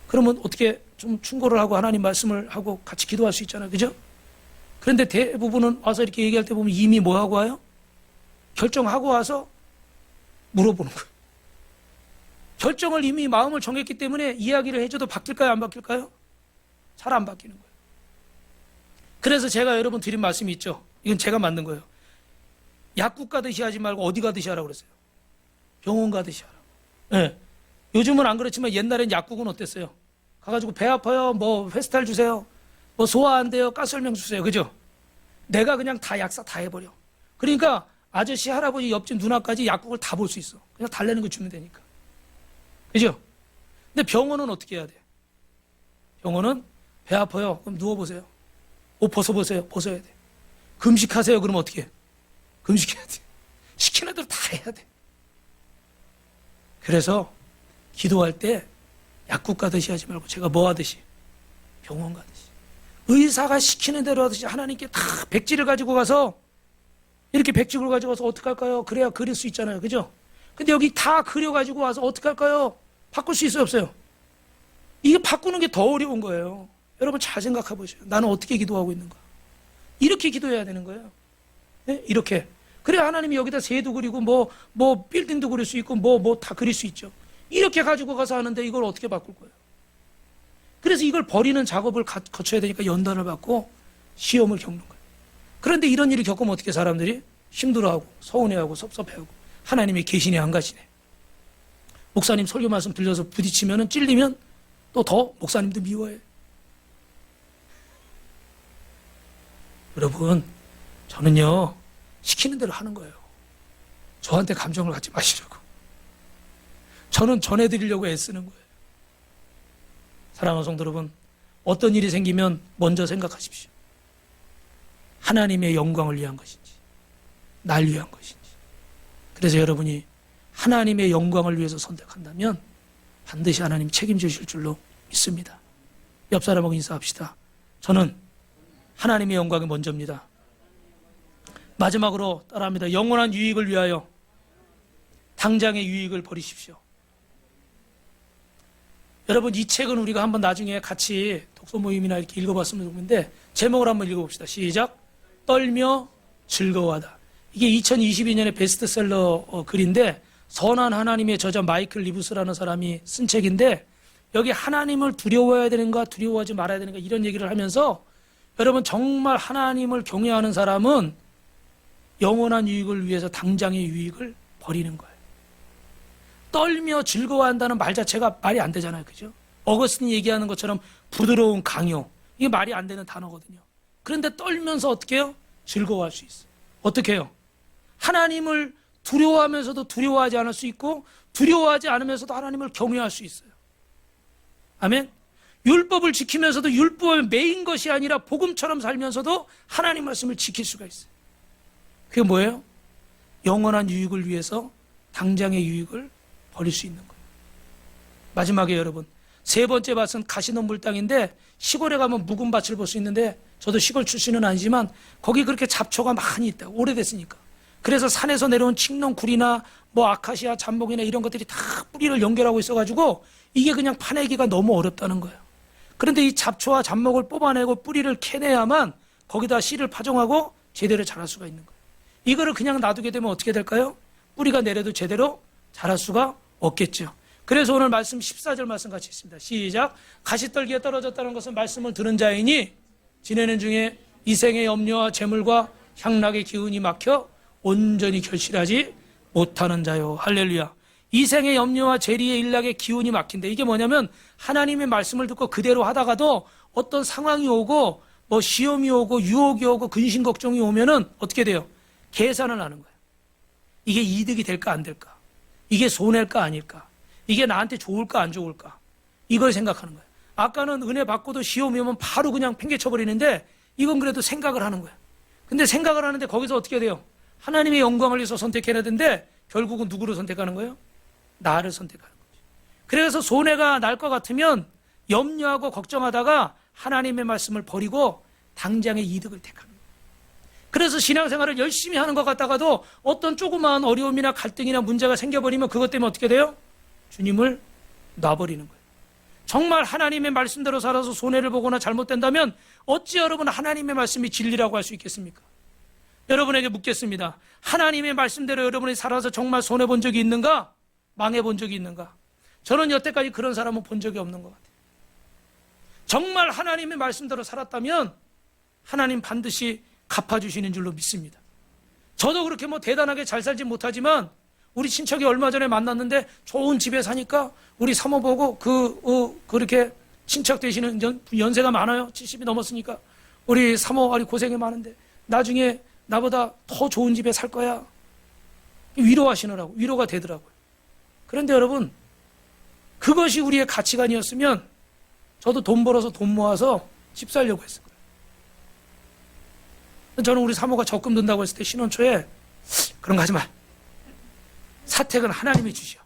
그러면 어떻게 좀 충고를 하고 하나님 말씀을 하고 같이 기도할 수 있잖아요. 그죠? 그런데 대부분은 와서 이렇게 얘기할 때 보면 이미 뭐 하고 와요? 결정하고 와서 물어보는 거예요. 결정을 이미 마음을 정했기 때문에 이야기를 해줘도 바뀔까요? 안 바뀔까요? 잘 안 바뀌는 거예요. 그래서 제가 여러분 드린 말씀이 있죠. 이건 제가 만든 거예요. 약국 가듯이 하지 말고 어디 가듯이 하라고 그랬어요. 병원 가듯이 하라고. 네. 요즘은 안 그렇지만 옛날엔 약국은 어땠어요? 가가지고 배 아파요. 뭐 페스탈 주세요. 뭐 소화 안 돼요. 가스혈병 주세요. 그죠? 내가 그냥 다 약사 다 해버려. 그러니까 아저씨, 할아버지, 옆집 누나까지 약국을 다 볼 수 있어. 그냥 달래는 거 주면 되니까. 그죠? 근데 병원은 어떻게 해야 돼? 병원은 배 아파요. 그럼 누워보세요. 옷 벗어보세요. 벗어야 돼. 금식하세요. 그럼 어떻게 해? 금식해야 돼. 시키는 대로 다 해야 돼. 그래서 기도할 때 약국 가듯이 하지 말고 제가 뭐 하듯이? 병원 가듯이. 의사가 시키는 대로 하듯이 하나님께 다 백지를 가지고 가서 이렇게 백지를 가지고 와서 어떡할까요? 그래야 그릴 수 있잖아요. 그죠? 근데 여기 다 그려가지고 와서 어떡할까요? 바꿀 수 있어요? 없어요? 이게 바꾸는 게 더 어려운 거예요. 여러분 잘 생각해 보세요. 나는 어떻게 기도하고 있는가? 이렇게 기도해야 되는 거예요. 네? 이렇게. 그래 하나님이 여기다 새도 그리고 뭐 빌딩도 그릴 수 있고 뭐 다 그릴 수 있죠. 이렇게 가지고 가서 하는데 이걸 어떻게 바꿀 거예요? 그래서 이걸 버리는 작업을 거쳐야 되니까 연단을 받고 시험을 겪는 거예요. 그런데 이런 일을 겪으면 어떻게 사람들이 힘들어하고 서운해하고 섭섭해하고 하나님이 계시네 안 가시네. 목사님 설교 말씀 들려서 부딪히면 찔리면 또 더 목사님도 미워해. 여러분 저는요 시키는 대로 하는 거예요. 저한테 감정을 갖지 마시려고. 저는 전해드리려고 애쓰는 거예요. 사랑하는 성도 여러분, 어떤 일이 생기면 먼저 생각하십시오. 하나님의 영광을 위한 것인지 날 위한 것인지. 그래서 여러분이 하나님의 영광을 위해서 선택한다면 반드시 하나님 책임지실 줄로 믿습니다. 옆 사람하고 인사합시다. 저는 하나님의 영광이 먼저입니다. 마지막으로 따라합니다. 영원한 유익을 위하여 당장의 유익을 버리십시오. 여러분 이 책은 우리가 한번 나중에 같이 독서 모임이나 이렇게 읽어봤으면 좋겠는데 제목을 한번 읽어봅시다. 시작. 떨며 즐거워하다. 이게 2022년에 베스트셀러 글인데 선한 하나님의 저자 마이클 리브스라는 사람이 쓴 책인데 여기 하나님을 두려워해야 되는가 두려워하지 말아야 되는가 이런 얘기를 하면서 여러분 정말 하나님을 경외하는 사람은 영원한 유익을 위해서 당장의 유익을 버리는 거예요. 떨며 즐거워한다는 말 자체가 말이 안 되잖아요. 그죠? 어거스틴이 얘기하는 것처럼 부드러운 강요. 이게 말이 안 되는 단어거든요. 그런데 떨면서 어떻게 해요? 즐거워할 수 있어요. 어떻게 해요? 하나님을 두려워하면서도 두려워하지 않을 수 있고 두려워하지 않으면서도 하나님을 경외할 수 있어요. 아멘? 율법을 지키면서도 율법에 매인 것이 아니라 복음처럼 살면서도 하나님 말씀을 지킬 수가 있어요. 그게 뭐예요? 영원한 유익을 위해서 당장의 유익을 버릴 수 있는 거예요. 마지막에 여러분 세 번째 밭은 가시덤불 땅인데 시골에 가면 묵은 밭을 볼 수 있는데 저도 시골 출신은 아니지만 거기 그렇게 잡초가 많이 있다. 오래됐으니까. 그래서 산에서 내려온 칡농굴이나 뭐 아카시아 잠목이나 이런 것들이 다 뿌리를 연결하고 있어가지고 이게 그냥 파내기가 너무 어렵다는 거예요. 그런데 이 잡초와 잡목을 뽑아내고 뿌리를 캐내야만 거기다 씨를 파종하고 제대로 자랄 수가 있는 거예요. 이거를 그냥 놔두게 되면 어떻게 될까요? 뿌리가 내려도 제대로 자랄 수가 없겠죠. 그래서 오늘 말씀 14절 말씀 같이 있습니다. 시작. 가시떨기에 떨어졌다는 것은 말씀을 들은 자이니 지내는 중에 이생의 염려와 재물과 향락의 기운이 막혀 온전히 결실하지 못하는 자요. 할렐루야. 이생의 염려와 재리의 일락의 기운이 막힌다. 이게 뭐냐면 하나님의 말씀을 듣고 그대로 하다가도 어떤 상황이 오고 뭐 시험이 오고 유혹이 오고 근심 걱정이 오면은 어떻게 돼요? 계산을 하는 거예요. 이게 이득이 될까 안 될까? 이게 손해일까 아닐까? 이게 나한테 좋을까 안 좋을까? 이걸 생각하는 거예요. 아까는 은혜 받고도 시험이 오면 바로 그냥 팽개쳐버리는데 이건 그래도 생각을 하는 거예요. 근데 생각을 하는데 거기서 어떻게 돼요? 하나님의 영광을 위해서 선택해야 되는데 결국은 누구를 선택하는 거예요? 나를 선택하는 거죠. 그래서 손해가 날 것 같으면 염려하고 걱정하다가 하나님의 말씀을 버리고 당장의 이득을 택하는 거예요. 그래서 신앙생활을 열심히 하는 것 같다가도 어떤 조그마한 어려움이나 갈등이나 문제가 생겨버리면 그것 때문에 어떻게 돼요? 주님을 놔버리는 거예요. 정말 하나님의 말씀대로 살아서 손해를 보거나 잘못된다면 어찌 여러분 하나님의 말씀이 진리라고 할 수 있겠습니까? 여러분에게 묻겠습니다. 하나님의 말씀대로 여러분이 살아서 정말 손해본 적이 있는가? 망해본 적이 있는가? 저는 여태까지 그런 사람은 본 적이 없는 것 같아요. 정말 하나님의 말씀대로 살았다면 하나님 반드시 갚아주시는 줄로 믿습니다. 저도 그렇게 뭐 대단하게 잘 살지 못하지만 우리 친척이 얼마 전에 만났는데 좋은 집에 사니까 우리 사모 보고 그렇게 친척 되시는 연세가 많아요. 70이 넘었으니까 우리 사모 아리 고생이 많은데 나중에 나보다 더 좋은 집에 살 거야. 위로하시느라고 위로가 되더라고요. 그런데 여러분 그것이 우리의 가치관이었으면 저도 돈 벌어서 돈 모아서 집 살려고 했을 거예요. 저는 우리 사모가 적금 든다고 했을 때 신혼 초에 그런 거 하지 마. 사택은 하나님이 주시오.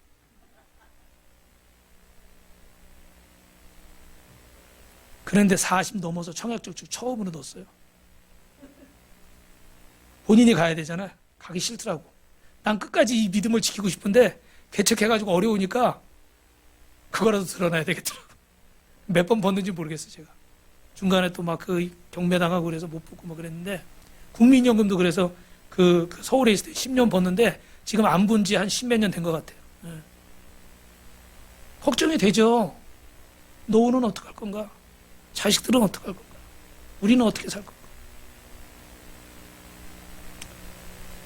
그런데 40 넘어서 청약저축 처음으로 넣었어요. 본인이 가야 되잖아요. 가기 싫더라고. 난 끝까지 이 믿음을 지키고 싶은데 개척해가지고 어려우니까 그거라도 드러나야 되겠더라고. 몇 번 벗는지 모르겠어요. 제가 중간에 또 막 그 경매당하고 그래서 못 벗고 막 그랬는데 국민연금도 그래서 그 서울에 있을 때 10년 벗는데 지금 안 본 지 한 10몇 년 된 것 같아요. 네. 걱정이 되죠. 노후는 어떻게 할 건가? 자식들은 어떻게 할 건가? 우리는 어떻게 살 건가?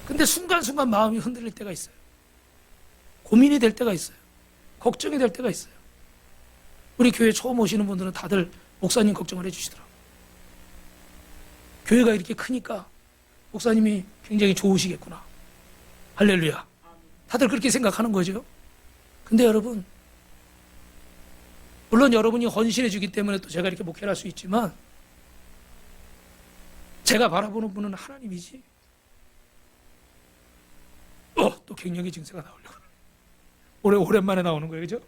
근데 순간순간 마음이 흔들릴 때가 있어요. 고민이 될 때가 있어요. 걱정이 될 때가 있어요. 우리 교회 처음 오시는 분들은 다들 목사님 걱정을 해주시더라고요. 교회가 이렇게 크니까 목사님이 굉장히 좋으시겠구나. 할렐루야. 다들 그렇게 생각하는 거죠. 근데 여러분, 물론 여러분이 헌신해 주기 때문에 또 제가 이렇게 목회를 할 수 있지만 제가 바라보는 분은 하나님이지. 또 갱년기 증세가 나오려고. 오랜만에 나오는 거예요. 그죠?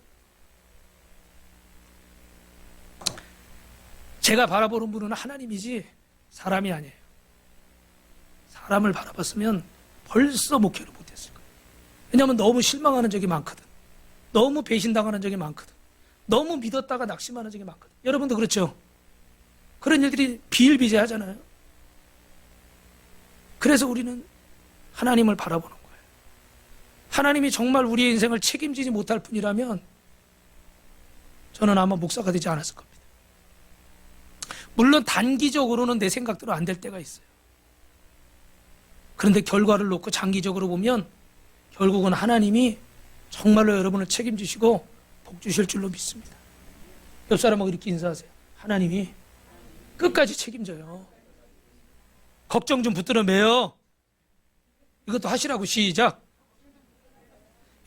제가 바라보는 분은 하나님이지 사람이 아니에요. 사람을 바라봤으면 벌써 목회를 못했을 거예요. 왜냐하면 너무 실망하는 적이 많거든. 너무 배신당하는 적이 많거든. 너무 믿었다가 낙심하는 적이 많거든요. 여러분도 그렇죠? 그런 일들이 비일비재하잖아요. 그래서 우리는 하나님을 바라보는 거예요. 하나님이 정말 우리의 인생을 책임지지 못할 뿐이라면 저는 아마 목사가 되지 않았을 겁니다. 물론 단기적으로는 내 생각대로 안 될 때가 있어요. 그런데 결과를 놓고 장기적으로 보면 결국은 하나님이 정말로 여러분을 책임지시고 복 주실 줄로 믿습니다. 옆 사람하고 이렇게 인사하세요. 하나님이 끝까지 책임져요. 걱정 좀 붙들어 매요. 이것도 하시라고. 시작.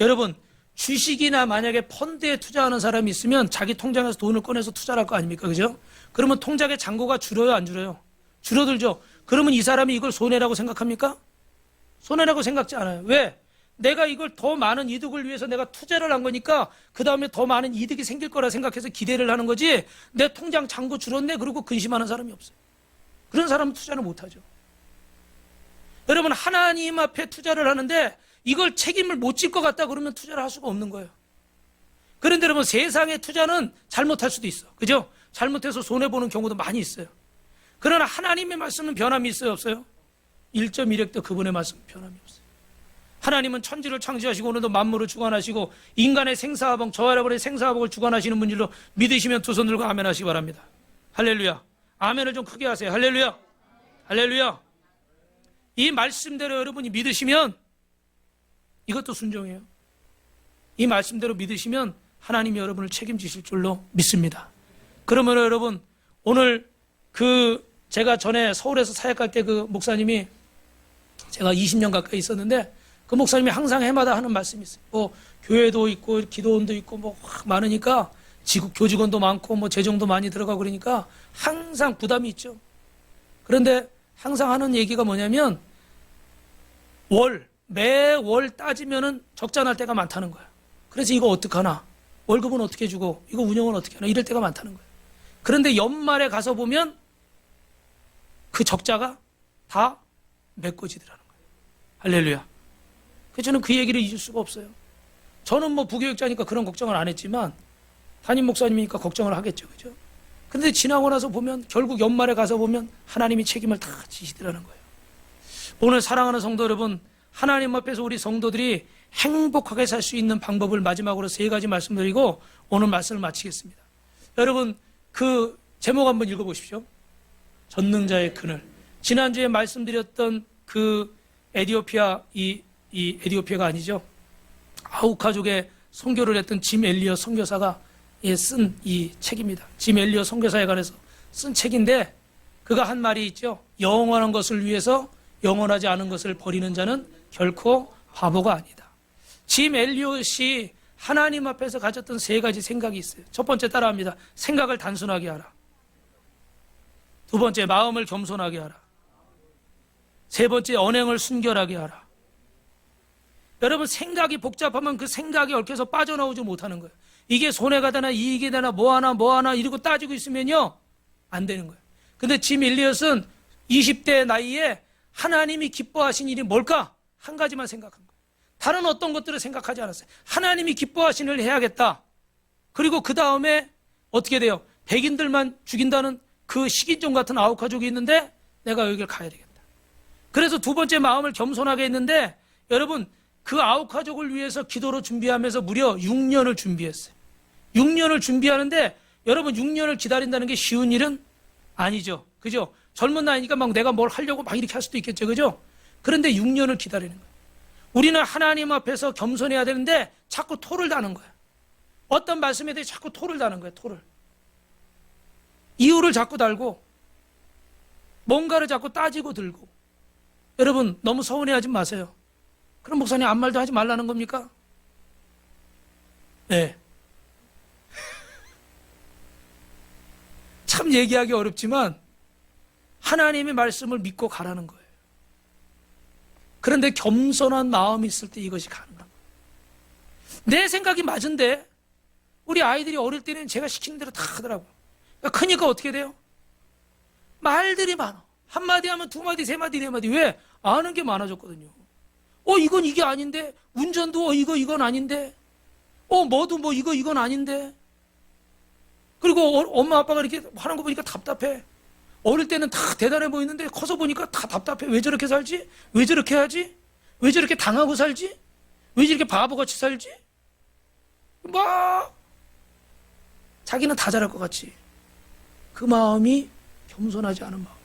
여러분, 주식이나 만약에 펀드에 투자하는 사람이 있으면 자기 통장에서 돈을 꺼내서 투자를 할 거 아닙니까? 그죠? 그러면 통장의 잔고가 줄어요, 안 줄어요? 줄어들죠. 그러면 이 사람이 이걸 손해라고 생각합니까? 손해라고 생각지 않아요. 왜? 내가 이걸 더 많은 이득을 위해서 내가 투자를 한 거니까 그 다음에 더 많은 이득이 생길 거라 생각해서 기대를 하는 거지, 내 통장 잔고 줄었네 그러고 근심하는 사람이 없어요. 그런 사람은 투자를 못하죠. 여러분, 하나님 앞에 투자를 하는데 이걸 책임을 못 질 것 같다 그러면 투자를 할 수가 없는 거예요. 그런데 여러분, 세상의 투자는 잘못할 수도 있어. 그죠? 잘못해서 손해보는 경우도 많이 있어요. 그러나 하나님의 말씀은 변함이 있어요, 없어요? 1.1획도 그분의 말씀은 변함이 없어요. 하나님은 천지를 창조하시고 오늘도 만물을 주관하시고 인간의 생사화복, 저와 여러분의 생사화복을 주관하시는 분들로 믿으시면 두 손 들고 아멘 하시기 바랍니다. 할렐루야. 아멘을 좀 크게 하세요. 할렐루야. 할렐루야. 이 말씀대로 여러분이 믿으시면 이것도 순종이에요. 이 말씀대로 믿으시면 하나님이 여러분을 책임지실 줄로 믿습니다. 그러면 여러분, 오늘 제가 전에 서울에서 사역할 때 그 목사님이, 제가 20년 가까이 있었는데 그 목사님이 항상 해마다 하는 말씀이 있어요. 뭐 교회도 있고 기도원도 있고 뭐 많으니까 교직원도 많고 뭐 재정도 많이 들어가고 그러니까 항상 부담이 있죠. 그런데 항상 하는 얘기가 뭐냐면 매월 따지면은 적자 날 때가 많다는 거야. 그래서 이거 어떡하나, 월급은 어떻게 주고 이거 운영은 어떻게 하나, 이럴 때가 많다는 거야. 그런데 연말에 가서 보면 그 적자가 다 메꿔지더라는 거예요. 할렐루야. 그래서 저는 그 얘기를 잊을 수가 없어요. 저는 뭐 부교육자니까 그런 걱정을 안 했지만 담임 목사님이니까 걱정을 하겠죠. 그죠? 근데 지나고 나서 보면 결국 연말에 가서 보면 하나님이 책임을 다 지시더라는 거예요. 오늘 사랑하는 성도 여러분, 하나님 앞에서 우리 성도들이 행복하게 살 수 있는 방법을 마지막으로 3가지 말씀드리고 오늘 말씀을 마치겠습니다. 여러분, 그 제목 한번 읽어보십시오. 전능자의 그늘. 지난주에 말씀드렸던 그 에디오피아, 이 에디오피아가 아니죠. 아우카족에 선교를 했던 짐 엘리어 선교사가 쓴 이 책입니다. 짐 엘리어 선교사에 관해서 쓴 책인데 그가 한 말이 있죠. 영원한 것을 위해서 영원하지 않은 것을 버리는 자는 결코 바보가 아니다. 짐 엘리엇이 하나님 앞에서 가졌던 3가지 생각이 있어요. 첫 번째 따라합니다. 생각을 단순하게 하라. 두 번째, 마음을 겸손하게 하라. 세 번째, 언행을 순결하게 하라. 여러분, 생각이 복잡하면 그 생각이 얽혀서 빠져나오지 못하는 거예요. 이게 손해가 되나 이익이 되나 뭐 하나 이러고 따지고 있으면요 안 되는 거예요. 근데 짐 엘리엇은 20대 나이에 하나님이 기뻐하신 일이 뭘까? 한 가지만 생각한 거예요. 다른 어떤 것들을 생각하지 않았어요. 하나님이 기뻐하신 일을 해야겠다. 그리고 그 다음에 어떻게 돼요? 백인들만 죽인다는 그 식인종 같은 아우카족이 있는데 내가 여기를 가야 되겠다. 그래서 두 번째, 마음을 겸손하게 했는데 여러분, 그 아우카족을 위해서 기도로 준비하면서 무려 6년을 준비했어요. 6년을 준비하는데 여러분, 6년을 기다린다는 게 쉬운 일은 아니죠. 그죠? 젊은 나이니까 막 내가 뭘 하려고 막 이렇게 할 수도 있겠죠. 그죠? 그런데 6년을 기다리는 거예요. 우리는 하나님 앞에서 겸손해야 되는데 자꾸 토를 다는 거야. 어떤 말씀에 대해 자꾸 토를 다는 거야. 토를. 이유를 자꾸 달고 뭔가를 자꾸 따지고 들고. 여러분, 너무 서운해하지 마세요. 그럼 목사님 아무 말도 하지 말라는 겁니까? 네. 참 얘기하기 어렵지만 하나님의 말씀을 믿고 가라는 거예요. 그런데 겸손한 마음이 있을 때 이것이 가능한 거예요. 내 생각이 맞은데 우리 아이들이 어릴 때는 제가 시키는 대로 다 하더라고요. 그러니까 크니까 어떻게 돼요? 말들이 많아. 한마디 하면 2마디, 3마디, 4마디. 왜? 아는 게 많아졌거든요. 이건 이게 아닌데. 운전도 이건 아닌데. 뭐도 이건 아닌데. 그리고 엄마 아빠가 이렇게 하는 거 보니까 답답해. 어릴 때는 다 대단해 보이는데 커서 보니까 다 답답해. 왜 저렇게 살지? 왜 저렇게 하지? 왜 저렇게 당하고 살지? 왜 저렇게 바보같이 살지? 막 자기는 다 잘할 것 같지. 그 마음이 겸손하지 않은 마음.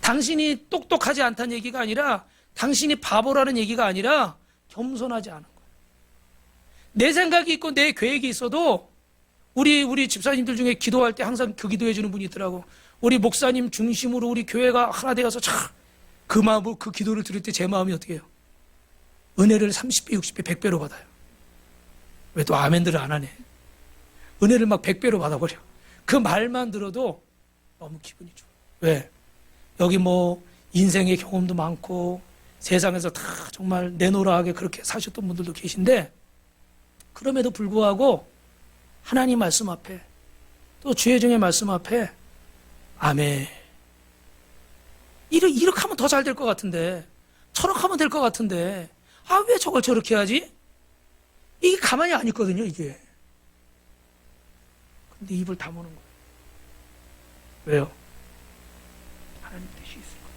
당신이 똑똑하지 않다는 얘기가 아니라, 당신이 바보라는 얘기가 아니라 겸손하지 않은 거예요. 내 생각이 있고 내 계획이 있어도 우리 집사님들 중에 기도할 때 항상 그 기도해 주는 분이 있더라고. 우리 목사님 중심으로 우리 교회가 하나 되어서 그 마음으로 그 기도를 들을 때 제 마음이 어떻게 해요? 은혜를 30배, 60배, 100배로 받아요. 왜 또 아멘들을 안 하네. 은혜를 막 100배로 받아버려. 그 말만 들어도 너무 기분이 좋아. 왜? 여기 뭐 인생의 경험도 많고 세상에서 다 정말 내노라하게 그렇게 사셨던 분들도 계신데, 그럼에도 불구하고 하나님 말씀 앞에, 또 주의 종의 말씀 앞에 아멘, 이렇게 하면 더 잘 될 것 같은데, 저렇게 하면 될 것 같은데, 아, 왜 저걸 저렇게 하지? 이게 가만히 안 있거든요, 이게. 근데 입을 다무는 거예요. 왜요? 하나님 뜻이 있을 거예요.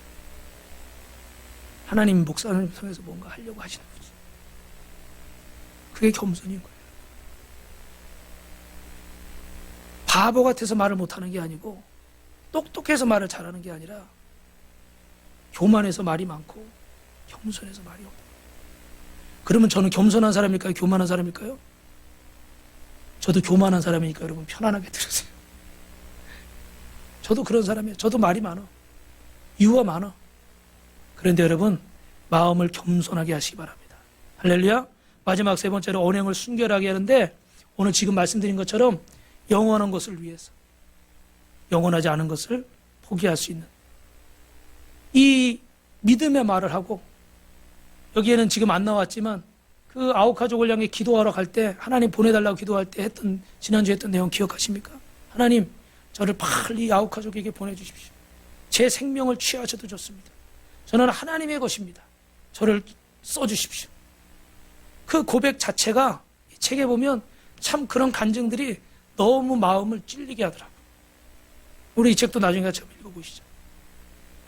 하나님 목사님 통해서 뭔가 하려고 하시는 거지. 그게 겸손인 거예요. 바보 같아서 말을 못하는 게 아니고, 똑똑해서 말을 잘하는 게 아니라, 교만해서 말이 많고 겸손해서 말이 없다. 그러면 저는 겸손한 사람일까요? 교만한 사람일까요? 저도 교만한 사람이니까 여러분 편안하게 들으세요. 저도 그런 사람이에요. 저도 말이 많아. 이유가 많아. 그런데 여러분, 마음을 겸손하게 하시기 바랍니다. 할렐루야. 마지막 세 번째로 언행을 순결하게 하는데, 오늘 지금 말씀드린 것처럼 영원한 것을 위해서, 영원하지 않은 것을 포기할 수 있는 이 믿음의 말을 하고, 여기에는 지금 안 나왔지만 그 아홉 가족을 향해 기도하러 갈 때 하나님 보내달라고 기도할 때 했던, 지난주에 했던 내용 기억하십니까? 하나님, 저를 빨리 아홉 가족에게 보내주십시오. 제 생명을 취하셔도 좋습니다. 저는 하나님의 것입니다. 저를 써주십시오. 그 고백 자체가 이 책에 보면 참 그런 간증들이 너무 마음을 찔리게 하더라고요. 우리 이 책도 나중에 같이 한번 읽어보시죠.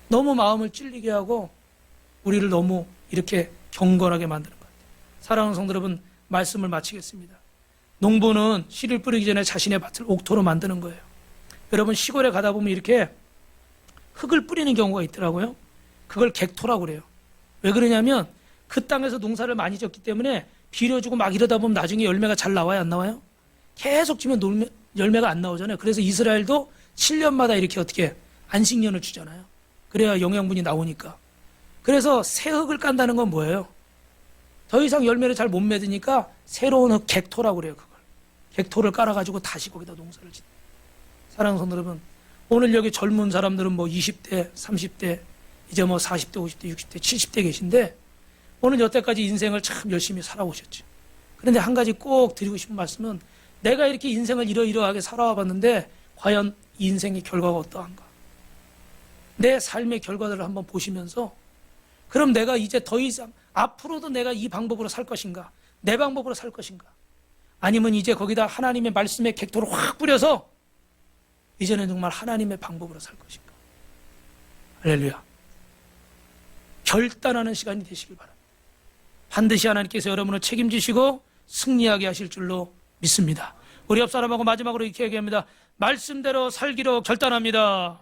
너무 마음을 찔리게 하고 우리를 너무 이렇게 경건하게 만드는 것 같아요. 사랑하는 성도 여러분, 말씀을 마치겠습니다. 농부는 씨를 뿌리기 전에 자신의 밭을 옥토로 만드는 거예요. 여러분, 시골에 가다 보면 이렇게 흙을 뿌리는 경우가 있더라고요. 그걸 객토라고 그래요. 왜 그러냐면 그 땅에서 농사를 많이 졌기 때문에 비료주고 막 이러다 보면 나중에 열매가 잘 나와요, 안 나와요? 계속 지면 열매가 안 나오잖아요. 그래서 이스라엘도 7년마다 이렇게 어떻게 안식년을 주잖아요. 그래야 영양분이 나오니까. 그래서 새 흙을 깐다는 건 뭐예요? 더 이상 열매를 잘 못 맺으니까 새로운 흙, 객토라고 그래요. 그걸 객토를 깔아가지고 다시 거기다 농사를 짓는. 사랑하는 성도 여러분, 오늘 여기 젊은 사람들은 뭐 20대, 30대, 이제 뭐 40대, 50대, 60대, 70대 계신데, 오늘 여태까지 인생을 참 열심히 살아오셨죠. 그런데 한 가지 꼭 드리고 싶은 말씀은, 내가 이렇게 인생을 이러이러하게 살아와 봤는데 과연 이 인생의 결과가 어떠한가? 내 삶의 결과들을 한번 보시면서, 그럼 내가 이제 더 이상 앞으로도 내가 이 방법으로 살 것인가? 내 방법으로 살 것인가? 아니면 이제 거기다 하나님의 말씀의 객토를 확 뿌려서 이제는 정말 하나님의 방법으로 살 것인가? 할렐루야. 결단하는 시간이 되시길 바랍니다. 반드시 하나님께서 여러분을 책임지시고 승리하게 하실 줄로 믿습니다. 우리 옆 사람하고 마지막으로 이렇게 얘기합니다. 말씀대로 살기로 결단합니다.